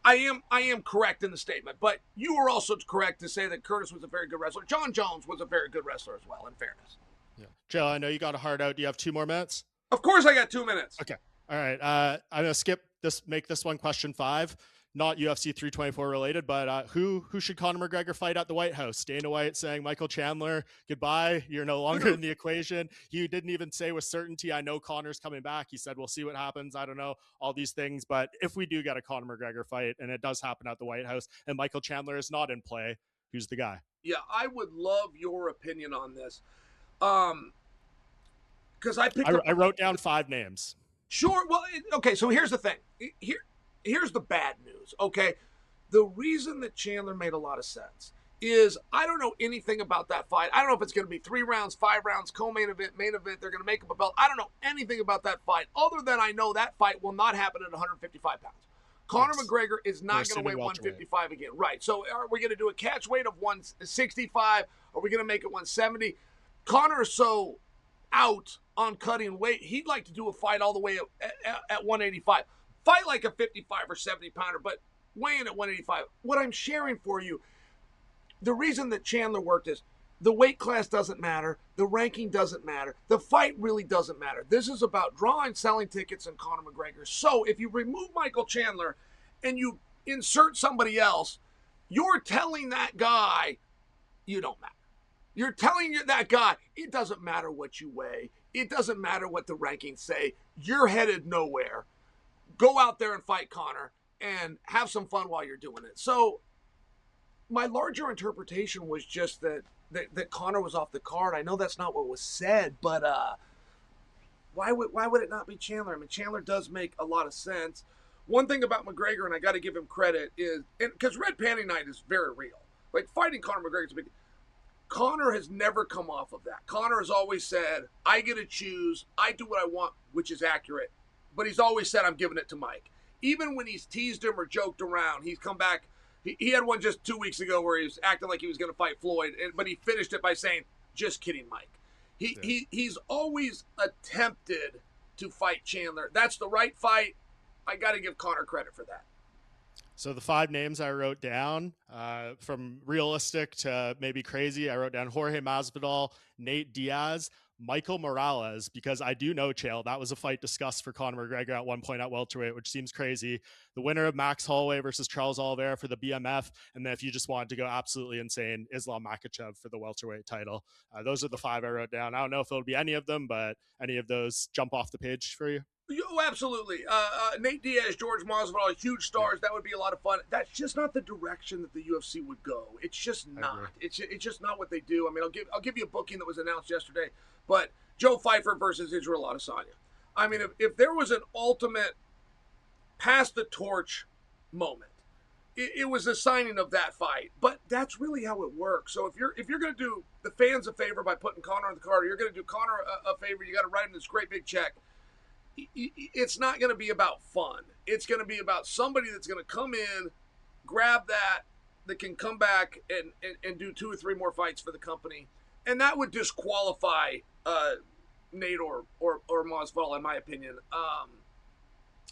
I am correct in the statement, but you were also correct to say that Curtis was a very good wrestler. John Jones was a very good wrestler as well, in fairness. Yeah. Joe, I know you got a hard out. Do you have 2 more minutes? Of course I got 2 minutes. Okay. All right. I'm going to skip this, make this one question 5. Not UFC 324 related, but who should Conor McGregor fight at the White House? Dana White saying, Michael Chandler, goodbye. You're no longer in the equation. He didn't even say with certainty, I know Conor's coming back. He said, we'll see what happens. I don't know, all these things. But if we do get a Conor McGregor fight, and it does happen at the White House, and Michael Chandler is not in play, who's the guy? Yeah, I would love your opinion on this. Because I wrote down 5 names. Sure. Well, okay, so here's the thing. Here's the bad news, okay? The reason that Chandler made a lot of sense is I don't know anything about that fight. I don't know if it's going to be 3 rounds, 5 rounds, co-main event, main event. They're going to make up a belt. I don't know anything about that fight other than I know that fight will not happen at 155 pounds. Conor McGregor is not going to weigh 155 again. Right. So are we going to do a catch weight of 165? Are we going to make it 170? Conor is so out on cutting weight, he'd like to do a fight all the way at 185. Fight like a 55 or 70 pounder, but weigh in at 185. What I'm sharing for you, the reason that Chandler worked is the weight class doesn't matter. The ranking doesn't matter. The fight really doesn't matter. This is about drawing, selling tickets, and Conor McGregor. So if you remove Michael Chandler and you insert somebody else, you're telling that guy you don't matter. You're telling that guy it doesn't matter what you weigh. It doesn't matter what the rankings say. You're headed nowhere. Go out there and fight Conor and have some fun while you're doing it. So my larger interpretation was just that Conor was off the card. I know that's not what was said, but why would it not be Chandler? I mean, Chandler does make a lot of sense. One thing about McGregor, and I got to give him credit, is because Red Panty Night is very real. Like, fighting Conor McGregor is a big. Conor has never come off of that. Conor has always said, I get to choose. I do what I want, which is accurate. But he's always said, I'm giving it to Mike. Even when he's teased him or joked around, he's come back. He had one just 2 weeks ago where he was acting like he was going to fight Floyd, but he finished it by saying, just kidding, Mike. He's always attempted to fight Chandler. That's the right fight. I got to give Conor credit for that. So the 5 names I wrote down, from realistic to maybe crazy, I wrote down Jorge Masvidal, Nate Diaz, Michael Morales, because I do know, Chael, that was a fight discussed for Conor McGregor at one point at welterweight, which seems crazy. The winner of Max Holloway versus Charles Oliveira for the BMF, and then if you just wanted to go absolutely insane, Islam Makhachev for the welterweight title. Those are the 5 I wrote down. I don't know if it'll be any of them, but any of those jump off the page for you? Oh, absolutely. Nate Diaz, George Masvidal, huge stars. That would be a lot of fun. That's just not the direction that the UFC would go. It's just not. It's just not what they do. I mean, I'll give you a booking that was announced yesterday, but Joe Pfeiffer versus Israel Adesanya. I mean, if there was an ultimate pass the torch moment, it was the signing of that fight. But that's really how it works. So if you're going to do the fans a favor by putting Conor on the card, or you're going to do Conor a favor, you got to write him this great big check. It's not going to be about fun. It's going to be about somebody that's going to come in, grab that can come back and do 2 or 3 more fights for the company. And that would disqualify Nate or Masvidal, in my opinion.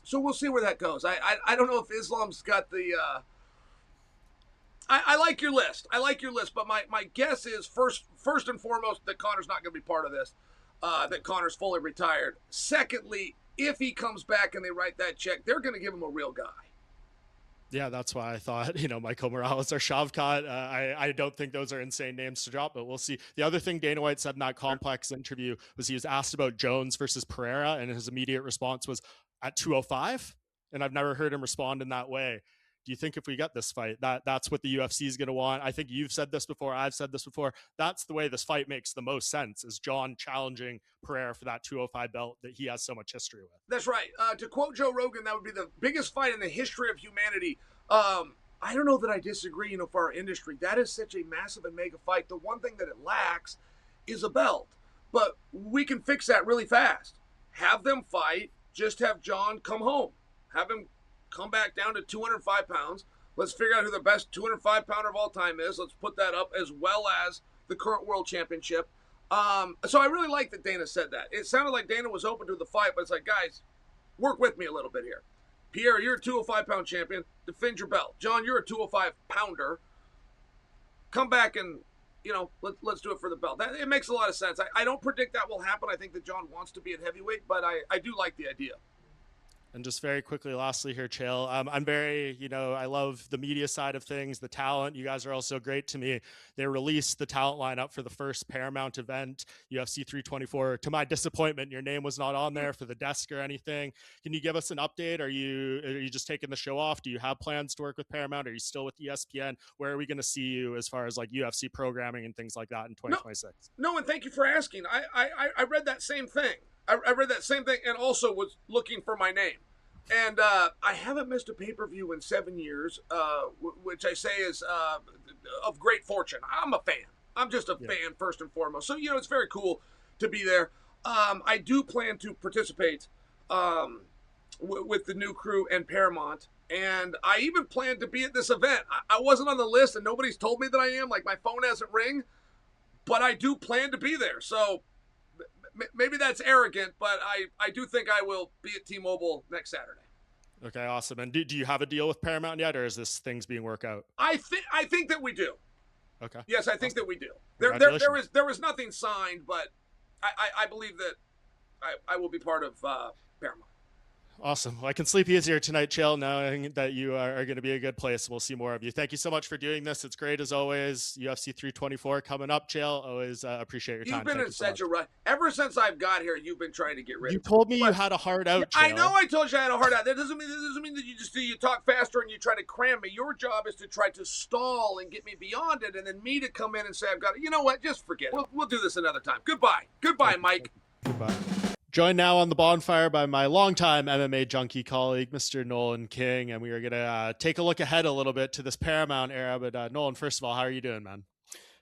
So we'll see where that goes. I don't know if Islam's got the... I like your list. But my guess is first and foremost that Conor's not going to be part of this. That Conor's fully retired. Secondly, if he comes back and they write that check, they're going to give him a real guy. Yeah, that's why I thought, Michael Morales or Shavkat. I don't think those are insane names to drop, but we'll see. The other thing Dana White said in that Complex interview was he was asked about Jones versus Pereira, and his immediate response was at 205. And I've never heard him respond in that way. Do you think if we get this fight, that's what the UFC is going to want? I think you've said this before. I've said this before. That's the way this fight makes the most sense, is John challenging Pereira for that 205 belt that he has so much history with. That's right. To quote Joe Rogan, that would be the biggest fight in the history of humanity. I don't know that I disagree, for our industry. That is such a massive and mega fight. The one thing that it lacks is a belt. But we can fix that really fast. Have them fight. Just have John come home. Have him come back down to 205 pounds. Let's figure out who the best 205 pounder of all time is. Let's put that up, as well as the current world championship. So I really like that Dana said that. It sounded like Dana was open to the fight, but it's like, guys, work with me a little bit here. Pierre, you're a 205-pound champion. Defend your belt. John, you're a 205-pounder. Come back and, let's do it for the belt. It makes a lot of sense. I don't predict that will happen. I think that John wants to be at heavyweight, but I do like the idea. And just very quickly, lastly here, Chael, I'm very, I love the media side of things, the talent. You guys are also great to me. They released the talent lineup for the first Paramount event, UFC 324. To my disappointment, your name was not on there for the desk or anything. Can you give us an update? Are you just taking the show off? Do you have plans to work with Paramount? Are you still with ESPN? Where are we going to see you as far as like UFC programming and things like that in 2026? No, and thank you for asking. I read that same thing. I read that same thing and also was looking for my name. And I haven't missed a pay-per-view in 7 years, which I say is of great fortune. I'm a fan. I'm just a fan first and foremost. So, it's very cool to be there. I do plan to participate with the new crew and Paramount. And I even plan to be at this event. I wasn't on the list and nobody's told me that I am. Like, my phone hasn't ring. But I do plan to be there. So maybe that's arrogant, but I do think I will be at T-Mobile next Saturday. Okay, awesome. And do you have a deal with Paramount yet, or is this things being worked out? I think that we do. Okay. Yes, I think that we do. There was nothing signed, but I believe that I will be part of Paramount. Awesome. Well, I can sleep easier tonight, Chael, knowing that you are going to be a good place. We'll see more of you. Thank you so much for doing this. It's great as always. UFC 324 coming up, Chael. Always appreciate your time. You've been in such a rush. Ever since I've got here, you've been trying to get rid of me. You told me you had a hard out, Chael. I know I told you I had a hard out. That doesn't mean that you talk faster and you try to cram me. Your job is to try to stall and get me beyond it, and then me to come in and say I've got it. You know what? Just forget it. We'll do this another time. Goodbye, Mike. Goodbye. Joined now on the Bohnfire by my longtime MMA junkie colleague, Mr. Nolan King, and we are going to take a look ahead a little bit to this Paramount era. But Nolan, first of all, how are you doing, man?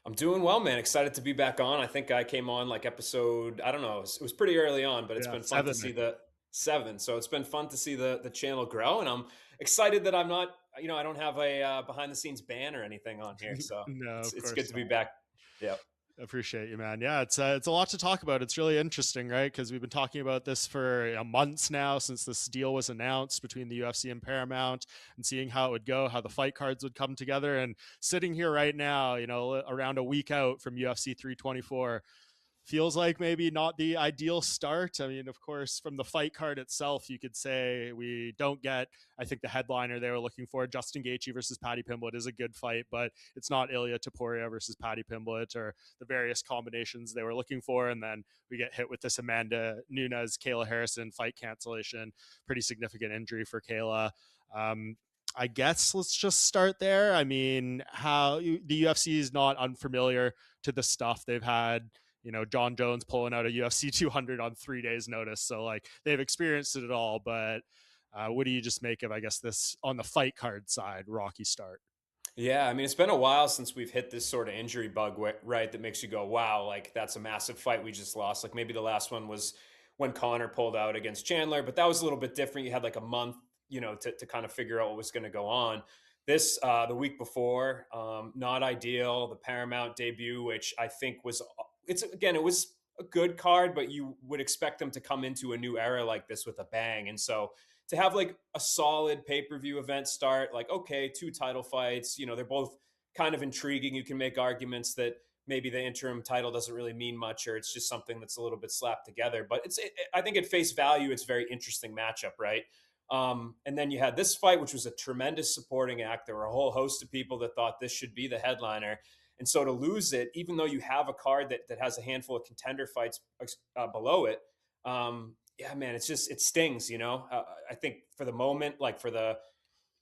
I'm doing well, man. Excited to be back on. I think I came on like episode, I don't know, it was pretty early on, but it's been fun to see the 7. So it's been fun to see the channel grow, and I'm excited that I'm not, I don't have a behind the scenes ban or anything on here. So no, it's good to be back. Yeah. Appreciate you, man. Yeah, it's a lot to talk about. It's really interesting, right? Because we've been talking about this for months now since this deal was announced between the UFC and Paramount, and seeing how it would go, how the fight cards would come together. And sitting here right now, around a week out from UFC 324, feels like maybe not the ideal start. I mean, of course, from the fight card itself, you could say we don't get, I think the headliner they were looking for, Justin Gaethje versus Paddy Pimblett, is a good fight, but it's not Ilia Topuria versus Paddy Pimblett or the various combinations they were looking for. And then we get hit with this Amanda Nunes, Kayla Harrison fight cancellation, pretty significant injury for Kayla. I guess let's just start there. I mean, how the UFC is not unfamiliar to the stuff they've had. John Jones pulling out a UFC 200 on 3 days notice. So like they've experienced it all, but what do you just make of, I guess, this on the fight card side, rocky start? Yeah, I mean, it's been a while since we've hit this sort of injury bug, right? That makes you go, wow, like that's a massive fight we just lost. Like maybe the last one was when Conor pulled out against Chandler, but that was a little bit different. You had like a month, to kind of figure out what was going to go on. This, the week before, not ideal. The Paramount debut, which I think it was a good card, but you would expect them to come into a new era like this with a bang. And so to have like a solid pay-per-view event start, like, okay, 2 title fights, they're both kind of intriguing. You can make arguments that maybe the interim title doesn't really mean much, or it's just something that's a little bit slapped together. But I think at face value, it's a very interesting matchup, right? And then you had this fight, which was a tremendous supporting act. There were a whole host of people that thought this should be the headliner. And so to lose it, even though you have a card that has a handful of contender fights below it, yeah, man, it stings, I think for the moment,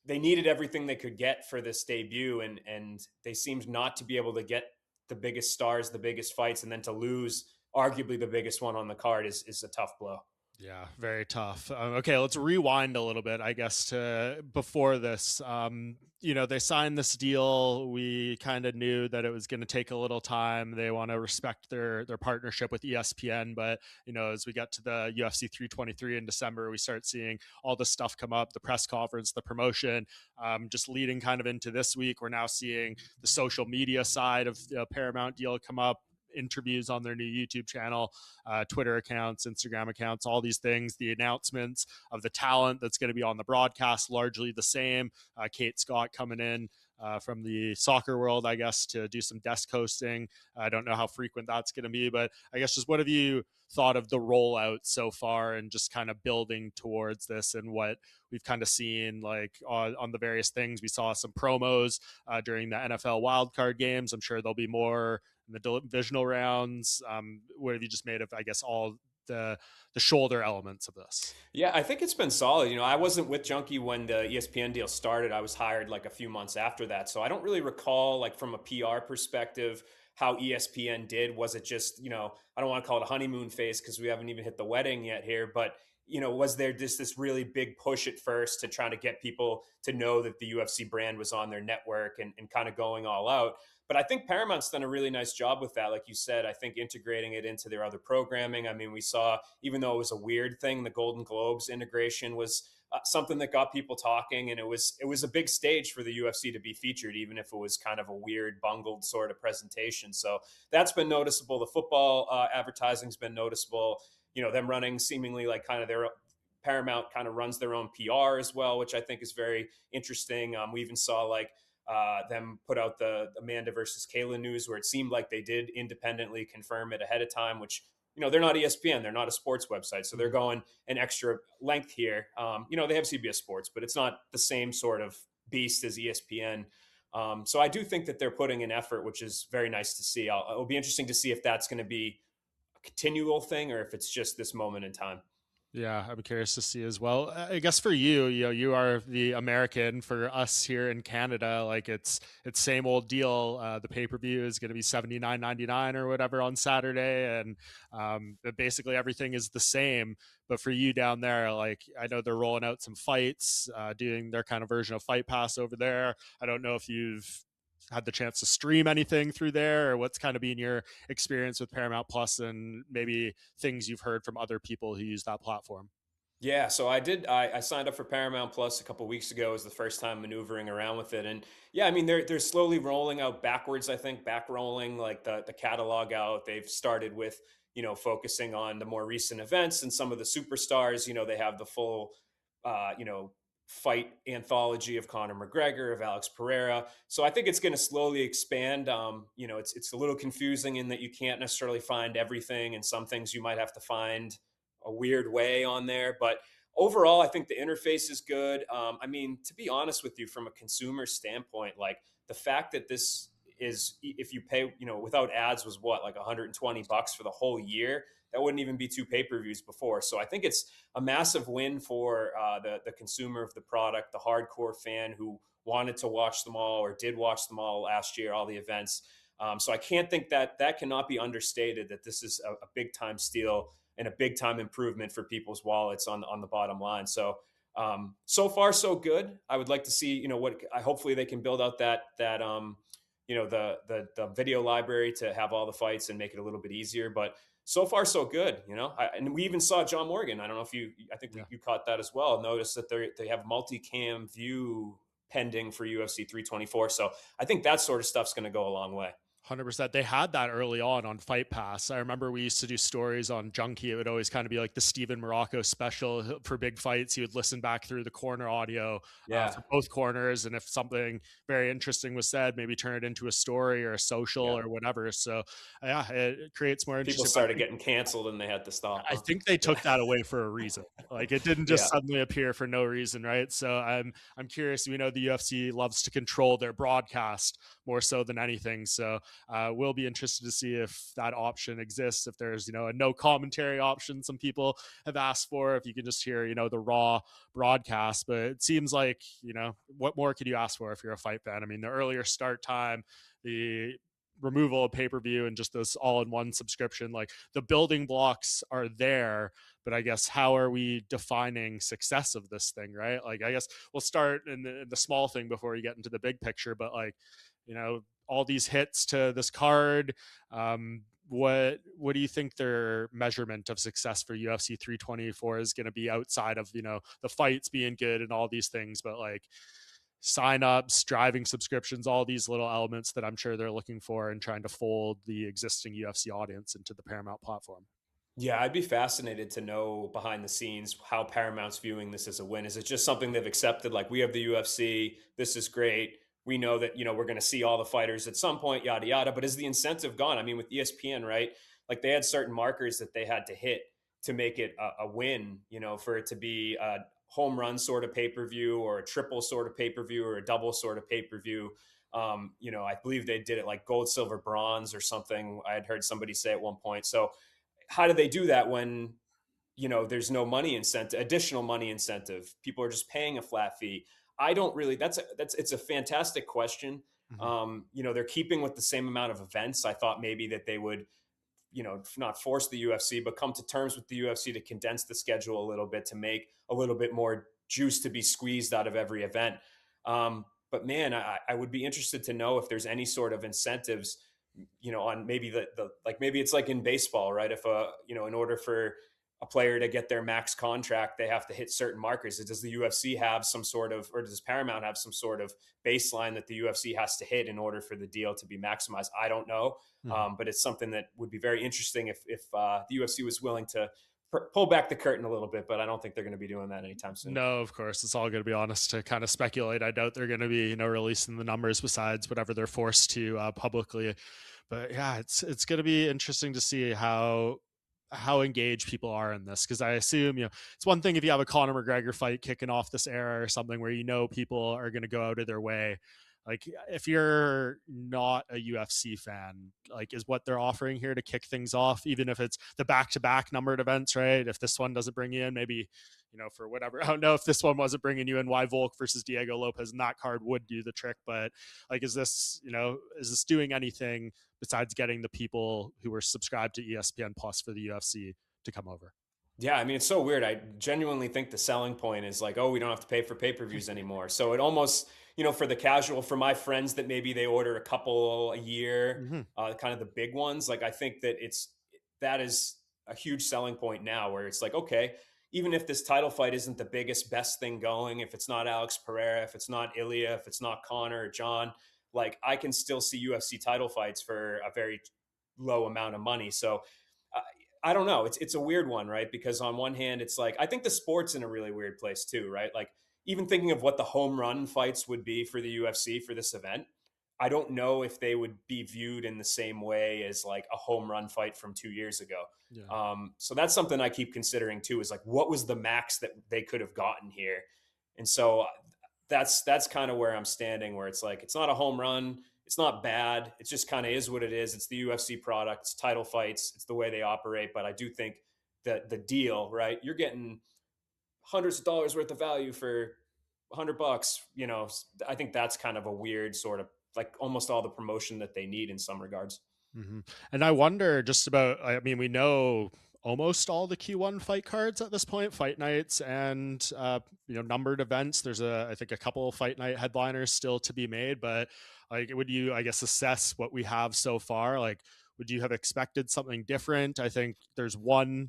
they needed everything they could get for this debut, and they seemed not to be able to get the biggest stars, the biggest fights, and then to lose arguably the biggest one on the card is a tough blow. Yeah, very tough. Okay, let's rewind a little bit, I guess, to before this. They signed this deal. We kind of knew that it was going to take a little time. They want to respect their partnership with ESPN, but as we get to the UFC 323 in December, we start seeing all the stuff come up, the press conference, the promotion. Just leading kind of into this week, we're now seeing the social media side of the Paramount deal come up. Interviews on their new YouTube channel, Twitter accounts, Instagram accounts, all these things, the announcements of the talent that's going to be on the broadcast, largely the same. Kate Scott coming in from the soccer world, I guess, to do some desk hosting. I don't know how frequent that's going to be, but I guess just what have you thought of the rollout so far and just kind of building towards this and what we've kind of seen like on the various things? We saw some promos during the NFL wildcard games. I'm sure there'll be more in the divisional rounds. What have you just made of, I guess, all the shoulder elements of this? Yeah, I think it's been solid. I wasn't with Junkie when the ESPN deal started. I was hired like a few months after that. So I don't really recall, like from a PR perspective, how ESPN did. Was it just, I don't want to call it a honeymoon phase because we haven't even hit the wedding yet here, but was there just this really big push at first to try to get people to know that the UFC brand was on their network and kind of going all out? But I think Paramount's done a really nice job with that. Like you said, I think integrating it into their other programming. I mean, we saw, even though it was a weird thing, the Golden Globes integration was something that got people talking. And it was a big stage for the UFC to be featured, even if it was kind of a weird, bungled sort of presentation. So that's been noticeable. The football advertising's been noticeable. Them running seemingly like kind of their Paramount kind of runs their own PR as well, which I think is very interesting. We even saw like them put out the Amanda versus Kayla news where it seemed like they did independently confirm it ahead of time, which, they're not ESPN. They're not a sports website. So they're going an extra length here. They have CBS Sports, but it's not the same sort of beast as ESPN. So I do think that they're putting in effort, which is very nice to see. It'll be interesting to see if that's going to be a continual thing or if it's just this moment in time. Yeah, I'm curious to see as well. I guess for you, you are the American. For us here in Canada, like it's same old deal. The pay-per-view is going to be $79.99 or whatever on Saturday, and basically everything is the same. But for you down there, like I know they're rolling out some fights, doing their kind of version of Fight Pass over there. I don't know if you've had the chance to stream anything through there, or what's kind of been your experience with Paramount Plus and maybe things you've heard from other people who use that platform? Yeah, so I did. I signed up for Paramount Plus a couple weeks ago. It was the first time maneuvering around with it, and yeah, I mean they're slowly rolling out backwards. I think back rolling like the catalog out. They've started with focusing on the more recent events and some of the superstars. They have the full uh, you know fight anthology of Conor McGregor, of Alex Pereira. So I think it's going to slowly expand. It's a little confusing in that you can't necessarily find everything, and some things you might have to find a weird way on there. But overall, I think the interface is good. I mean, to be honest with you, from a consumer standpoint, like the fact that this is, if you pay, without ads was what, like $120 for the whole year. That wouldn't even be two pay-per-views before. So I think it's a massive win for the consumer of the product, the hardcore fan who wanted to watch them all or did watch them all last year, all the events. So I can't think that cannot be understated, that this is a big time steal and a big time improvement for people's wallets on the bottom line. So so far so good. I would like to see what hopefully they can build out that the video library to have all the fights and make it a little bit easier. But so far so good. And we even saw John Morgan. I don't know if I think you caught that as well. Notice that they have multicam view pending for UFC 324. So I think that sort of stuff's going to go a long way. 100%. They had that early on Fight Pass. I remember we used to do stories on Junkie. It would always kind of be like the Steven Morocco special for big fights. You would listen back through the corner audio for both corners. And if something very interesting was said, maybe turn it into a story or a social or whatever. So yeah, it creates more interest. People started getting canceled and they had to stop. I think they took that away for a reason. Like it didn't just suddenly appear for no reason, right? So I'm curious. We know the UFC loves to control their broadcast more so than anything. So we'll be interested to see if that option exists, if there's a no commentary option some people have asked for, if you can just hear the raw broadcast. But it seems like what more could you ask for if you're a fight fan? I mean, the earlier start time, the removal of pay-per-view, and just this all-in-one subscription, like the building blocks are there. But I guess how are we defining success of this thing, right? Like I guess we'll start in the small thing before we get into the big picture. But like all these hits to this card, what do you think their measurement of success for UFC 324 is going to be, outside of the fights being good and all these things, but like signups, driving subscriptions, all these little elements that I'm sure they're looking for and trying to fold the existing UFC audience into the Paramount platform? Yeah, I'd be fascinated to know behind the scenes how Paramount's viewing this as a win. Is it just something they've accepted? Like, we have the UFC, this is great. We know that, we're going to see all the fighters at some point, yada, yada. But is the incentive gone? I mean, with ESPN, right? Like they had certain markers that they had to hit to make it a win, for it to be a home run sort of pay-per-view or a triple sort of pay-per-view or a double sort of pay-per-view. I believe they did it like gold, silver, bronze or something. I had heard somebody say at one point. So how do they do that when there's no money incentive, additional money incentive? People are just paying a flat fee. I don't really. It's a fantastic question. They're keeping with the same amount of events. I thought maybe that they would, not force the UFC, but come to terms with the UFC to condense the schedule a little bit, to make a little bit more juice to be squeezed out of every event. But man, I would be interested to know if there's any sort of incentives, on maybe maybe it's like in baseball, right? If in order for a player to get their max contract, they have to hit certain markers. Does the UFC have some sort of, or does Paramount have some sort of baseline that the UFC has to hit in order for the deal to be maximized? I don't know. But it's something that would be very interesting if the UFC was willing to pull back the curtain a little bit, but I don't think they're going to be doing that anytime soon. No, of course. It's all going to be honest to kind of speculate. I doubt they're going to be, releasing the numbers besides whatever they're forced to publicly. But yeah, it's going to be interesting to see how engaged people are in this, because I assume it's one thing if you have a Conor McGregor fight kicking off this era or something where people are going to go out of their way. Like if you're not a UFC fan, like is what they're offering here to kick things off, even if it's the back-to-back numbered events, right? If this one doesn't bring you in, maybe for whatever, I don't know if this one wasn't bringing you in, why Volk versus Diego Lopez and that card would do the trick. But like, is this doing anything besides getting the people who were subscribed to ESPN Plus for the UFC to come over? Yeah, I mean, it's so weird. I genuinely think the selling point is like, oh, we don't have to pay for pay-per-views anymore. So it almost, for the casual, for my friends that maybe they order a couple a year, kind of the big ones, like I think that that is a huge selling point now, where it's like, okay, even if this title fight isn't the biggest, best thing going, if it's not Alex Pereira, if it's not Ilia, if it's not Conor or John, like I can still see UFC title fights for a very low amount of money. So uh, I don't know. It's a weird one, right? Because on one hand, it's like I think the sport's in a really weird place too, right? Like even thinking of what the home run fights would be for the UFC for this event, I don't know if they would be viewed in the same way as like a home run fight from 2 years ago. Yeah. So that's something I keep considering too, is like, what was the max that they could have gotten here? And so that's kind of where I'm standing, where it's like, it's not a home run. It's not bad. It just kind of is what it is. It's the UFC product. It's title fights. It's the way they operate. But I do think that the deal, right? You're getting hundreds of dollars worth of value for $100. I think that's kind of a weird sort of like almost all the promotion that they need in some regards. Mm-hmm. And I wonder just about, I mean, we know almost all the Q1 fight cards at this point, fight nights and, numbered events. There's I think a couple of fight night headliners still to be made, but like, would you, I guess, assess what we have so far? Like, would you have expected something different? I think there's one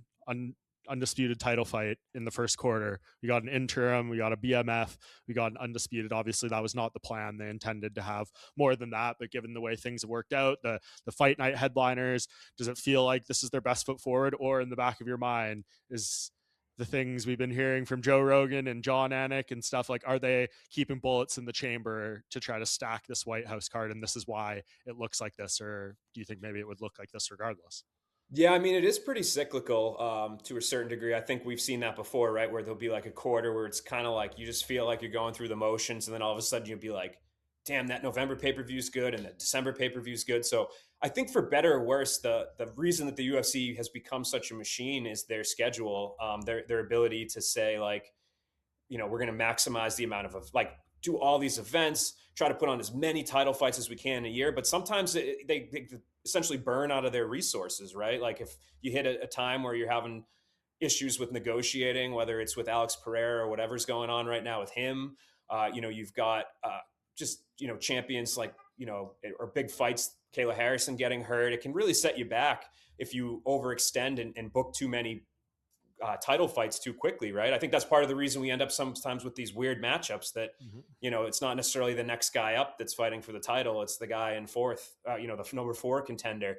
undisputed title fight in the first quarter. We got an interim, we got a BMF, we got an undisputed. Obviously that was not the plan. They intended to have more than that, but given the way things have worked out, the fight night headliners, does it feel like this is their best foot forward? Or in the back of your mind is the things we've been hearing from Joe Rogan and John Anik and stuff, like, are they keeping bullets in the chamber to try to stack this White House card and this is why it looks like this? Or do you think maybe it would look like this regardless? Yeah, I mean, it is pretty cyclical to a certain degree. I think we've seen that before, right? Where there'll be like a quarter where it's kind of like you just feel like you're going through the motions, and then all of a sudden you'll be like, damn, that November pay-per-view is good and the December pay-per-view is good. So I think for better or worse, the reason that the UFC has become such a machine is their schedule, their ability to say like, we're going to maximize the amount of like do all these events, try to put on as many title fights as we can a year. But sometimes they essentially burn out of their resources, right? Like if you hit a time where you're having issues with negotiating, whether it's with Alex Pereira or whatever's going on right now with him, you've got champions like, or big fights, Kayla Harrison getting hurt. It can really set you back if you overextend and book too many title fights too quickly, right? I think that's part of the reason we end up sometimes with these weird matchups that, it's not necessarily the next guy up that's fighting for the title. It's the guy in fourth, the number 4 contender.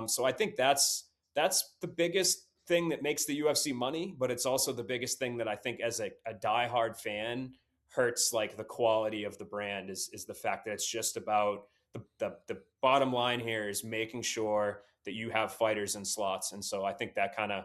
So I think that's the biggest thing that makes the UFC money, but it's also the biggest thing that I think as a diehard fan hurts like the quality of the brand is the fact that it's just about the bottom line here is making sure that you have fighters in slots. And so I think that kind of,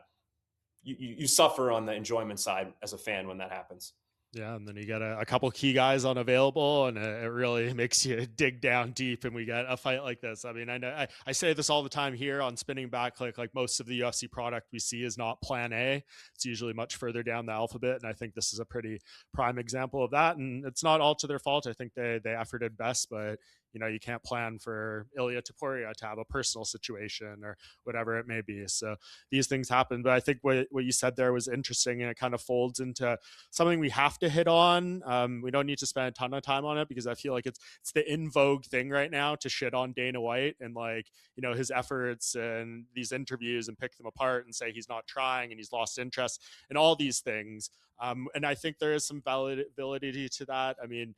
you suffer on the enjoyment side as a fan when that happens. Yeah, and then you get a couple key guys unavailable, and it really makes you dig down deep. And we get a fight like this. I mean, I know I say this all the time here on Spinning Back Click. Like most of the UFC product we see is not Plan A. It's usually much further down the alphabet, and I think this is a pretty prime example of that. And it's not all to their fault. I think they efforted best, but you can't plan for Ilia Topuria to have a personal situation or whatever it may be. So these things happen. But I think what you said there was interesting, and it kind of folds into something we have to hit on. We don't need to spend a ton of time on it because I feel like it's the in vogue thing right now to shit on Dana White and his efforts and these interviews and pick them apart and say he's not trying and he's lost interest and all these things. And I think there is some validity to that. I mean,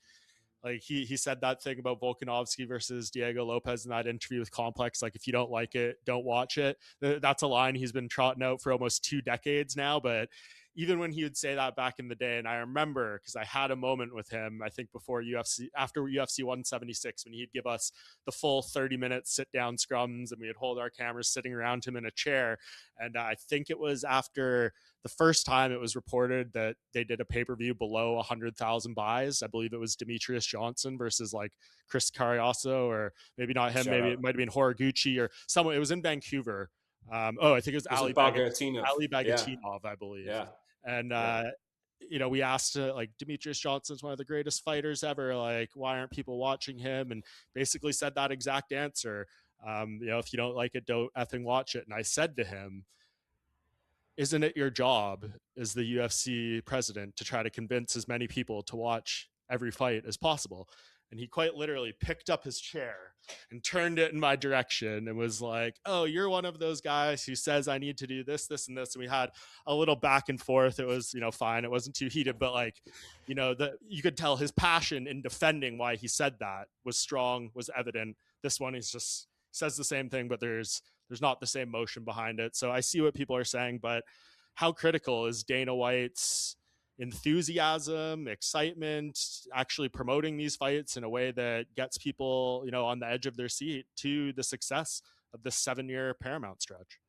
like he said that thing about Volkanovski versus Diego Lopez in that interview with Complex. Like, if you don't like it, don't watch it. That's a line he's been trotting out for almost 2 decades now. But even when he would say that back in the day, and I remember because I had a moment with him, I think after UFC 176, when he'd give us the full 30-minute sit-down scrums and we would hold our cameras sitting around him in a chair. And I think it was after the first time it was reported that they did a pay-per-view below 100,000 buys. I believe it was Demetrius Johnson versus like Chris Carriasso, or maybe not him. Maybe it might have been Horiguchi or someone. It was in Vancouver. I think it was Ali Bagatinov, I believe. Yeah. And, we asked like Demetrius Johnson's one of the greatest fighters ever. Like, why aren't people watching him? And basically said that exact answer. If you don't like it, don't effing watch it. And I said to him, isn't it your job as the UFC president to try to convince as many people to watch every fight as possible? And he quite literally picked up his chair and turned it in my direction and was like, oh, you're one of those guys who says I need to do this, this, and this. And we had a little back and forth. It was, fine. It wasn't too heated, but like, you could tell his passion in defending why he said that was strong, was evident. This one, he's just says the same thing, but there's not the same motion behind it. So I see what people are saying, but how critical is Dana White's enthusiasm, excitement, actually promoting these fights in a way that gets people, on the edge of their seat to the success of this 7-year Paramount stretch?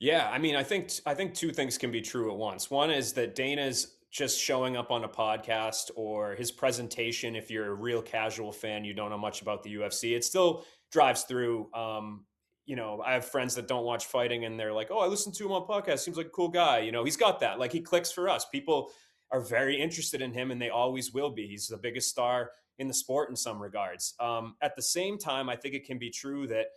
Yeah, I mean, I think two things can be true at once. One is that Dana's just showing up on a podcast, or his presentation, if you're a real casual fan, you don't know much about the UFC, it still drives through. I have friends that don't watch fighting and they're like, oh, I listened to him on podcast. Seems like a cool guy. He's got that. Like, he clicks for us. People are very interested in him, and they always will be. He's the biggest star in the sport in some regards. At the same time, I think it can be true that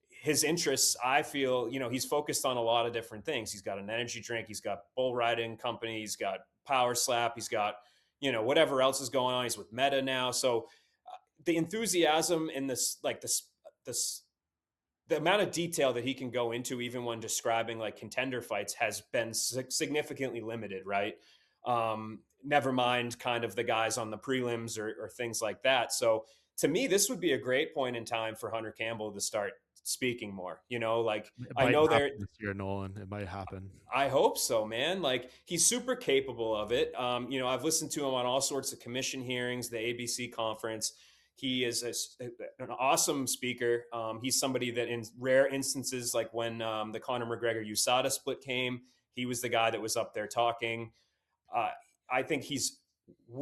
his interests, I feel, he's focused on a lot of different things. He's got an energy drink. He's got bull riding company. He's got Power Slap. He's got, whatever else is going on. He's with Meta now. So the enthusiasm in this, like the amount of detail that he can go into, even when describing like contender fights, has been significantly limited, right? Never mind kind of the guys on the prelims or things like that. So to me, this would be a great point in time for Hunter Campbell to start speaking more. I know this year, Nolan, it might happen. I hope so, man. Like, he's super capable of it. I've listened to him on all sorts of commission hearings, the ABC conference. He is an awesome speaker. He's somebody that in rare instances, like when the Conor McGregor USADA split came, he was the guy that was up there talking. I think he's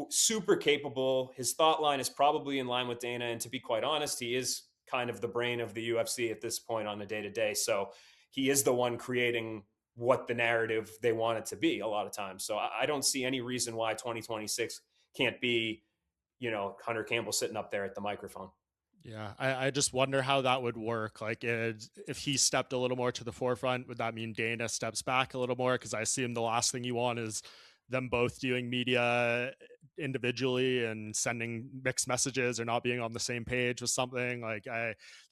super capable. His thought line is probably in line with Dana. And to be quite honest, he is kind of the brain of the UFC at this point on a day-to-day. So he is the one creating what the narrative they want it to be a lot of times. So I don't see any reason why 2026 can't be, Hunter Campbell sitting up there at the microphone. Yeah, I just wonder how that would work. Like, if he stepped a little more to the forefront, would that mean Dana steps back a little more? Because I assume the last thing you want is them both doing media individually and sending mixed messages or not being on the same page with something. Like,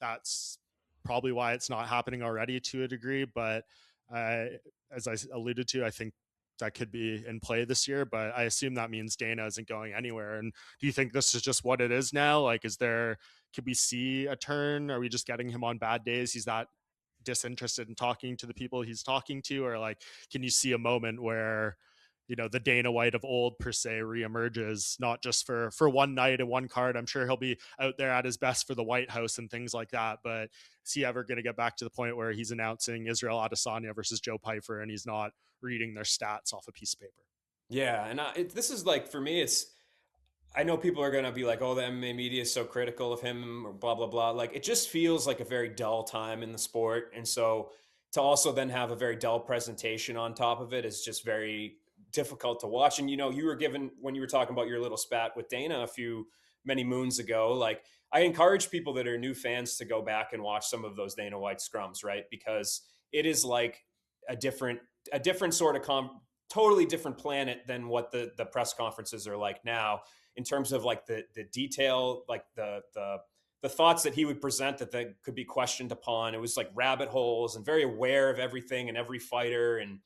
that's probably why it's not happening already to a degree. But as I alluded to, I think that could be in play this year, but I assume that means Dana isn't going anywhere. And do you think this is just what it is now? Like, could we see a turn? Are we just getting him on bad days? He's not disinterested in talking to the people he's talking to, or like, can you see a moment where, the Dana White of old per se reemerges, not just for one night and one card? I'm sure he'll be out there at his best for the White House and things like that. But is he ever going to get back to the point where he's announcing Israel Adesanya versus Joe Pyfer and he's not reading their stats off a piece of paper? Yeah. And this is like, for me, I know people are going to be like, oh, the MMA media is so critical of him or blah, blah, blah. Like, it just feels like a very dull time in the sport. And so to also then have a very dull presentation on top of it is just very difficult to watch. And, you were given, when you were talking about your little spat with Dana many moons ago, like, I encourage people that are new fans to go back and watch some of those Dana White scrums, right? Because it is like a different sort of totally different planet than what the press conferences are like now, in terms of like the detail, like the thoughts that he would present that could be questioned upon. It was like rabbit holes, and very aware of everything and every fighter and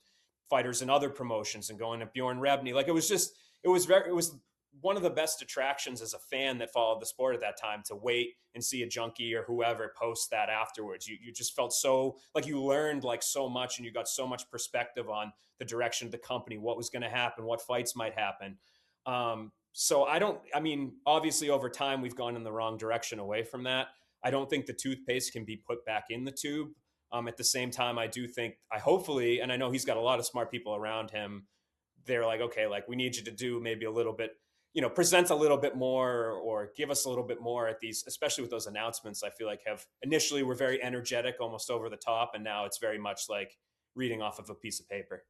fighters in other promotions, and going to Bjorn Rebney. Like, it was one of the best attractions as a fan that followed the sport at that time, to wait and see a Junkie or whoever post that afterwards. You just felt so like you learned like so much, and you got so much perspective on the direction of the company, what was going to happen, what fights might happen. So obviously over time we've gone in the wrong direction away from that. I don't think the toothpaste can be put back in the tube. At the same time, I do think, hopefully, and I know he's got a lot of smart people around him, they're like, okay, like, we need you to do maybe a little bit, present a little bit more, or give us a little bit more at these, especially with those announcements. I feel like initially were very energetic, almost over the top. And now it's very much like reading off of a piece of paper.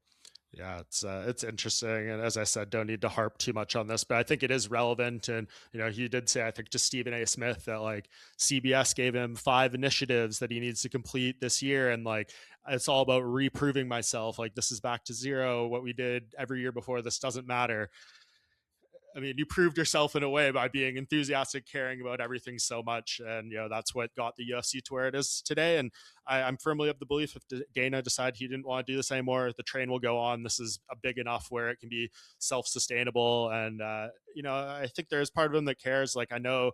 Yeah, it's interesting. And as I said, don't need to harp too much on this, but I think it is relevant. And, he did say, I think, to Stephen A. Smith, that like CBS gave him 5 initiatives that he needs to complete this year. And like, it's all about reproving myself. Like, this is back to zero. What we did every year before this doesn't matter. I mean, you proved yourself in a way by being enthusiastic, caring about everything so much. And, that's what got the UFC to where it is today. And I'm firmly of the belief if Dana decided he didn't want to do this anymore, the train will go on. This is a big enough where it can be self-sustainable. And, I think there's part of him that cares. Like, I know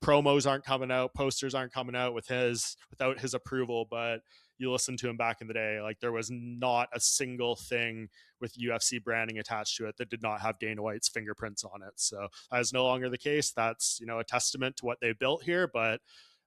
promos aren't coming out, posters aren't coming out without his approval, but you listen to him back in the day, like there was not a single thing with UFC branding attached to it that did not have Dana White's fingerprints on it. So that is no longer the case. That's, a testament to what they built here. But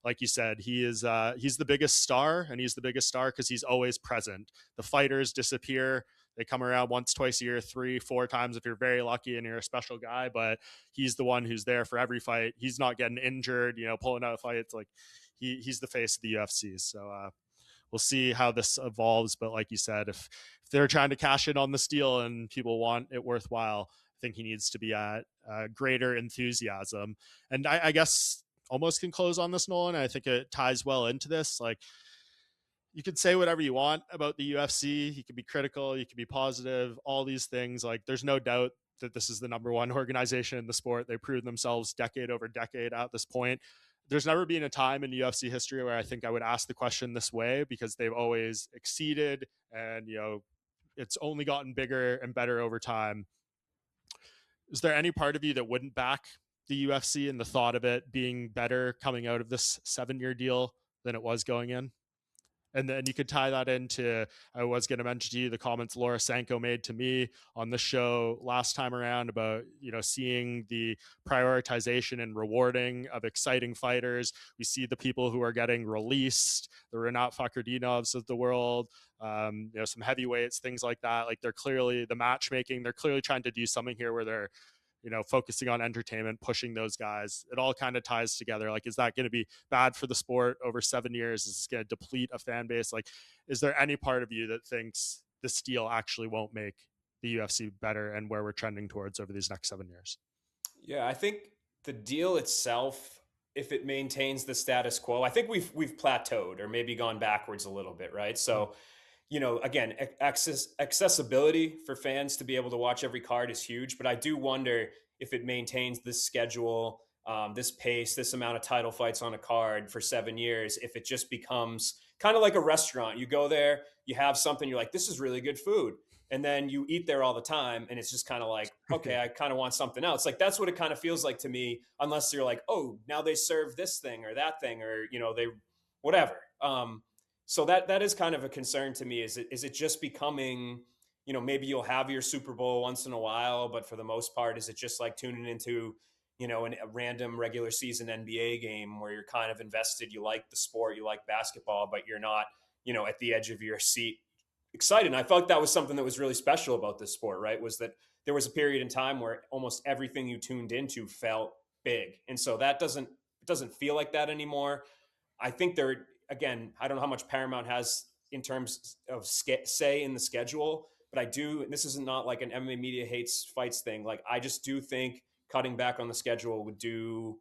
like you said, he's the biggest star, and he's the biggest star because he's always present. The fighters disappear. They come around once, twice a year, 3-4 times if you're very lucky and you're a special guy, but he's the one who's there for every fight. He's not getting injured, pulling out fights. Like he's the face of the UFC. So we'll see how this evolves. But like you said, if they're trying to cash in on the steal and people want it worthwhile, I think he needs to be at greater enthusiasm. And I guess almost can close on this, Nolan. I think it ties well into this. Like, you can say whatever you want about the UFC. You can be critical, you can be positive, all these things. Like, there's no doubt that this is the number one organization in the sport. They've proven themselves decade over decade at this point. There's never been a time in UFC history where I think I would ask the question this way, because they've always exceeded, and it's only gotten bigger and better over time. Is there any part of you that wouldn't back the UFC and the thought of it being better coming out of this 7-year deal than it was going in? And then you could tie that into, I was going to mention to you the comments Laura Sanko made to me on the show last time around about, seeing the prioritization and rewarding of exciting fighters. We see the people who are getting released, the Renat Fakhretdinovs of the world, some heavyweights, things like that. Like, they're clearly, the matchmaking, they're clearly trying to do something here where they're, focusing on entertainment, pushing those guys. It all kind of ties together. Like, is that going to be bad for the sport over 7 years? Is this going to deplete a fan base? Like, is there any part of you that thinks this deal actually won't make the UFC better and where we're trending towards over these next 7 years? Yeah, I think the deal itself, if it maintains the status quo, I think we've plateaued or maybe gone backwards a little bit, right? So, again, accessibility for fans to be able to watch every card is huge, but I do wonder if it maintains this schedule, this pace, this amount of title fights on a card for 7 years, if it just becomes kind of like a restaurant. You go there, you have something, you're like, this is really good food. And then you eat there all the time, and it's just kind of like, okay, I kind of want something else. Like, that's what it kind of feels like to me, unless you're like, oh, now they serve this thing or that thing, or, they, whatever. So that is kind of a concern to me. Is it just becoming, maybe you'll have your Super Bowl once in a while, but for the most part, is it just like tuning into, a random regular season NBA game where you're kind of invested, you like the sport, you like basketball, but you're not, at the edge of your seat excited. And I felt like that was something that was really special about this sport, right? Was that there was a period in time where almost everything you tuned into felt big. And so it doesn't feel like that anymore. I think again, I don't know how much Paramount has in terms of say in the schedule, but I do, and this is not like an MMA media hates fights thing. Like, I just do think cutting back on the schedule would do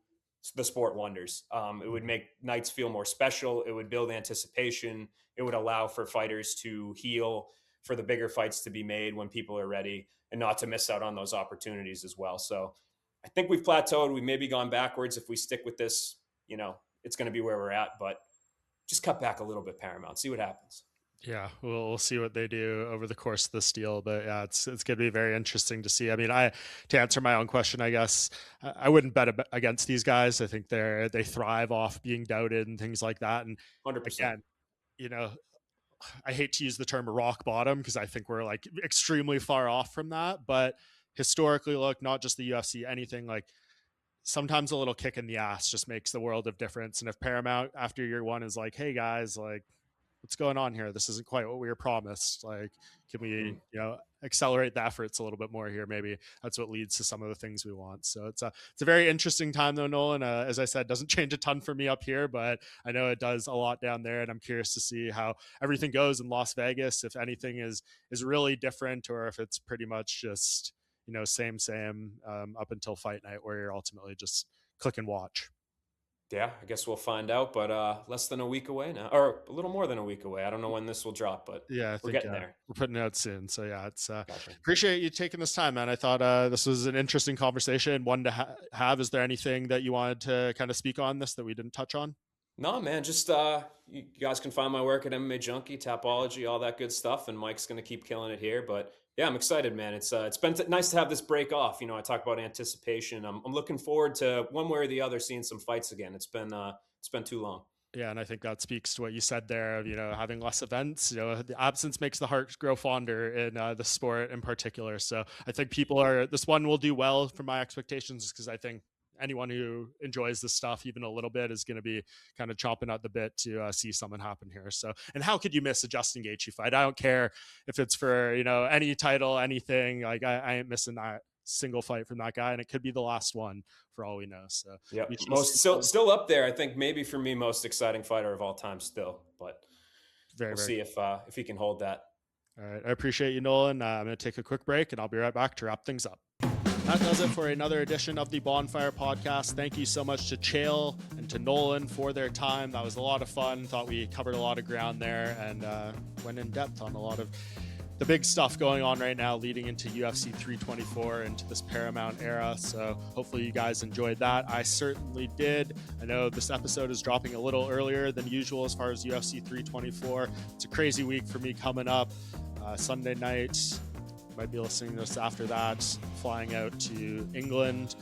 the sport wonders. It would make nights feel more special. It would build anticipation. It would allow for fighters to heal, for the bigger fights to be made when people are ready, and not to miss out on those opportunities as well. So I think we've plateaued. We've maybe gone backwards. If we stick with this, it's going to be where we're at, but just cut back a little bit, Paramount. See what happens. Yeah, we'll see what they do over the course of this deal, but yeah, it's going to be very interesting to see. I mean, to answer my own question, I guess I wouldn't bet against these guys. I think they thrive off being doubted and things like that. And 100%. Again, I hate to use the term rock bottom because I think we're like extremely far off from that. But historically, look, not just the UFC, anything, like sometimes a little kick in the ass just makes the world of difference. And if Paramount after year one is like, hey guys, like, what's going on here? This isn't quite what we were promised. Like, can we, accelerate the efforts a little bit more here? Maybe that's what leads to some of the things we want. So it's a very interesting time though, Nolan. As I said, doesn't change a ton for me up here, but I know it does a lot down there, and I'm curious to see how everything goes in Las Vegas. If anything is really different, or if it's pretty much just, same up until fight night, where you're ultimately just click and watch. Yeah, I guess we'll find out, but less than a week away now, or a little more than a week away. I don't know when this will drop, but Yeah, I we're think getting there. we're putting it out soon. So yeah, it's Gotcha. appreciate you taking this time, man. I thought this was an interesting conversation, one to have. Is there anything that you wanted to kind of speak on this that we didn't touch on? No, man, just you guys can find my work at MMA Junkie, Tapology, all that good stuff, and Mike's gonna keep killing it here. But yeah, I'm excited, man. It's been nice to have this break off. I talk about anticipation. I'm looking forward to one way or the other seeing some fights again. It's been too long. Yeah, and I think that speaks to what you said there of, having less events. The absence makes the heart grow fonder in the sport in particular. So I think this one will do well for my expectations, because I think anyone who enjoys this stuff even a little bit is going to be kind of chomping at the bit to see something happen here. So, and how could you miss a Justin Gaethje fight? I don't care if it's for, any title, anything. Like I ain't missing that single fight from that guy, and it could be the last one for all we know. So yeah, still up there. I think maybe for me, most exciting fighter of all time still, but we'll see if he can hold that. All right, I appreciate you, Nolan. I'm going to take a quick break, and I'll be right back to wrap things up. That does it for another edition of the Bohnfire podcast. Thank you so much to Chael and to Nolan for their time. That was a lot of fun. Thought we covered a lot of ground there and went in depth on a lot of the big stuff going on right now leading into UFC 324, into this Paramount era. So hopefully you guys enjoyed that. I certainly did. I know this episode is dropping a little earlier than usual as far as UFC 324. It's a crazy week for me coming up. Sunday night, might be listening to this after that, flying out to England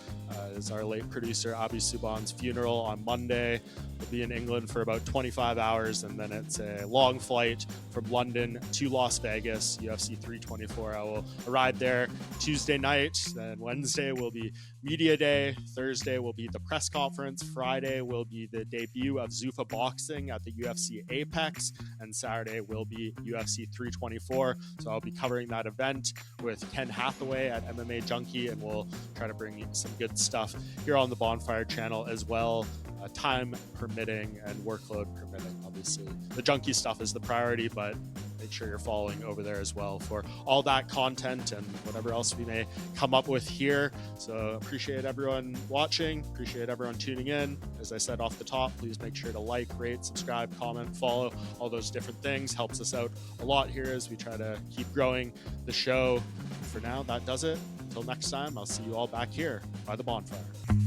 is our late producer Abi Subhan's funeral on Monday. We'll be in England for about 25 hours, and then it's a long flight from London to Las Vegas, UFC 324. I will arrive there Tuesday night, then Wednesday will be media day, Thursday will be the press conference, Friday will be the debut of Zuffa Boxing at the UFC Apex, and Saturday will be UFC 324. So I'll be covering that event with Ken Hathaway at MMA Junkie, and we'll try to bring you some good stuff here on the Bohnfire channel as well, time permitting and workload permitting. Obviously, the Junkie stuff is the priority, but make sure you're following over there as well for all that content and whatever else we may come up with here. So appreciate everyone watching, appreciate everyone tuning in. As I said off the top, please make sure to like, rate, subscribe, comment, follow, all those different things. Helps us out a lot here as we try to keep growing the show. For now, that does it. Until next time, I'll see you all back here by the Bohnfire.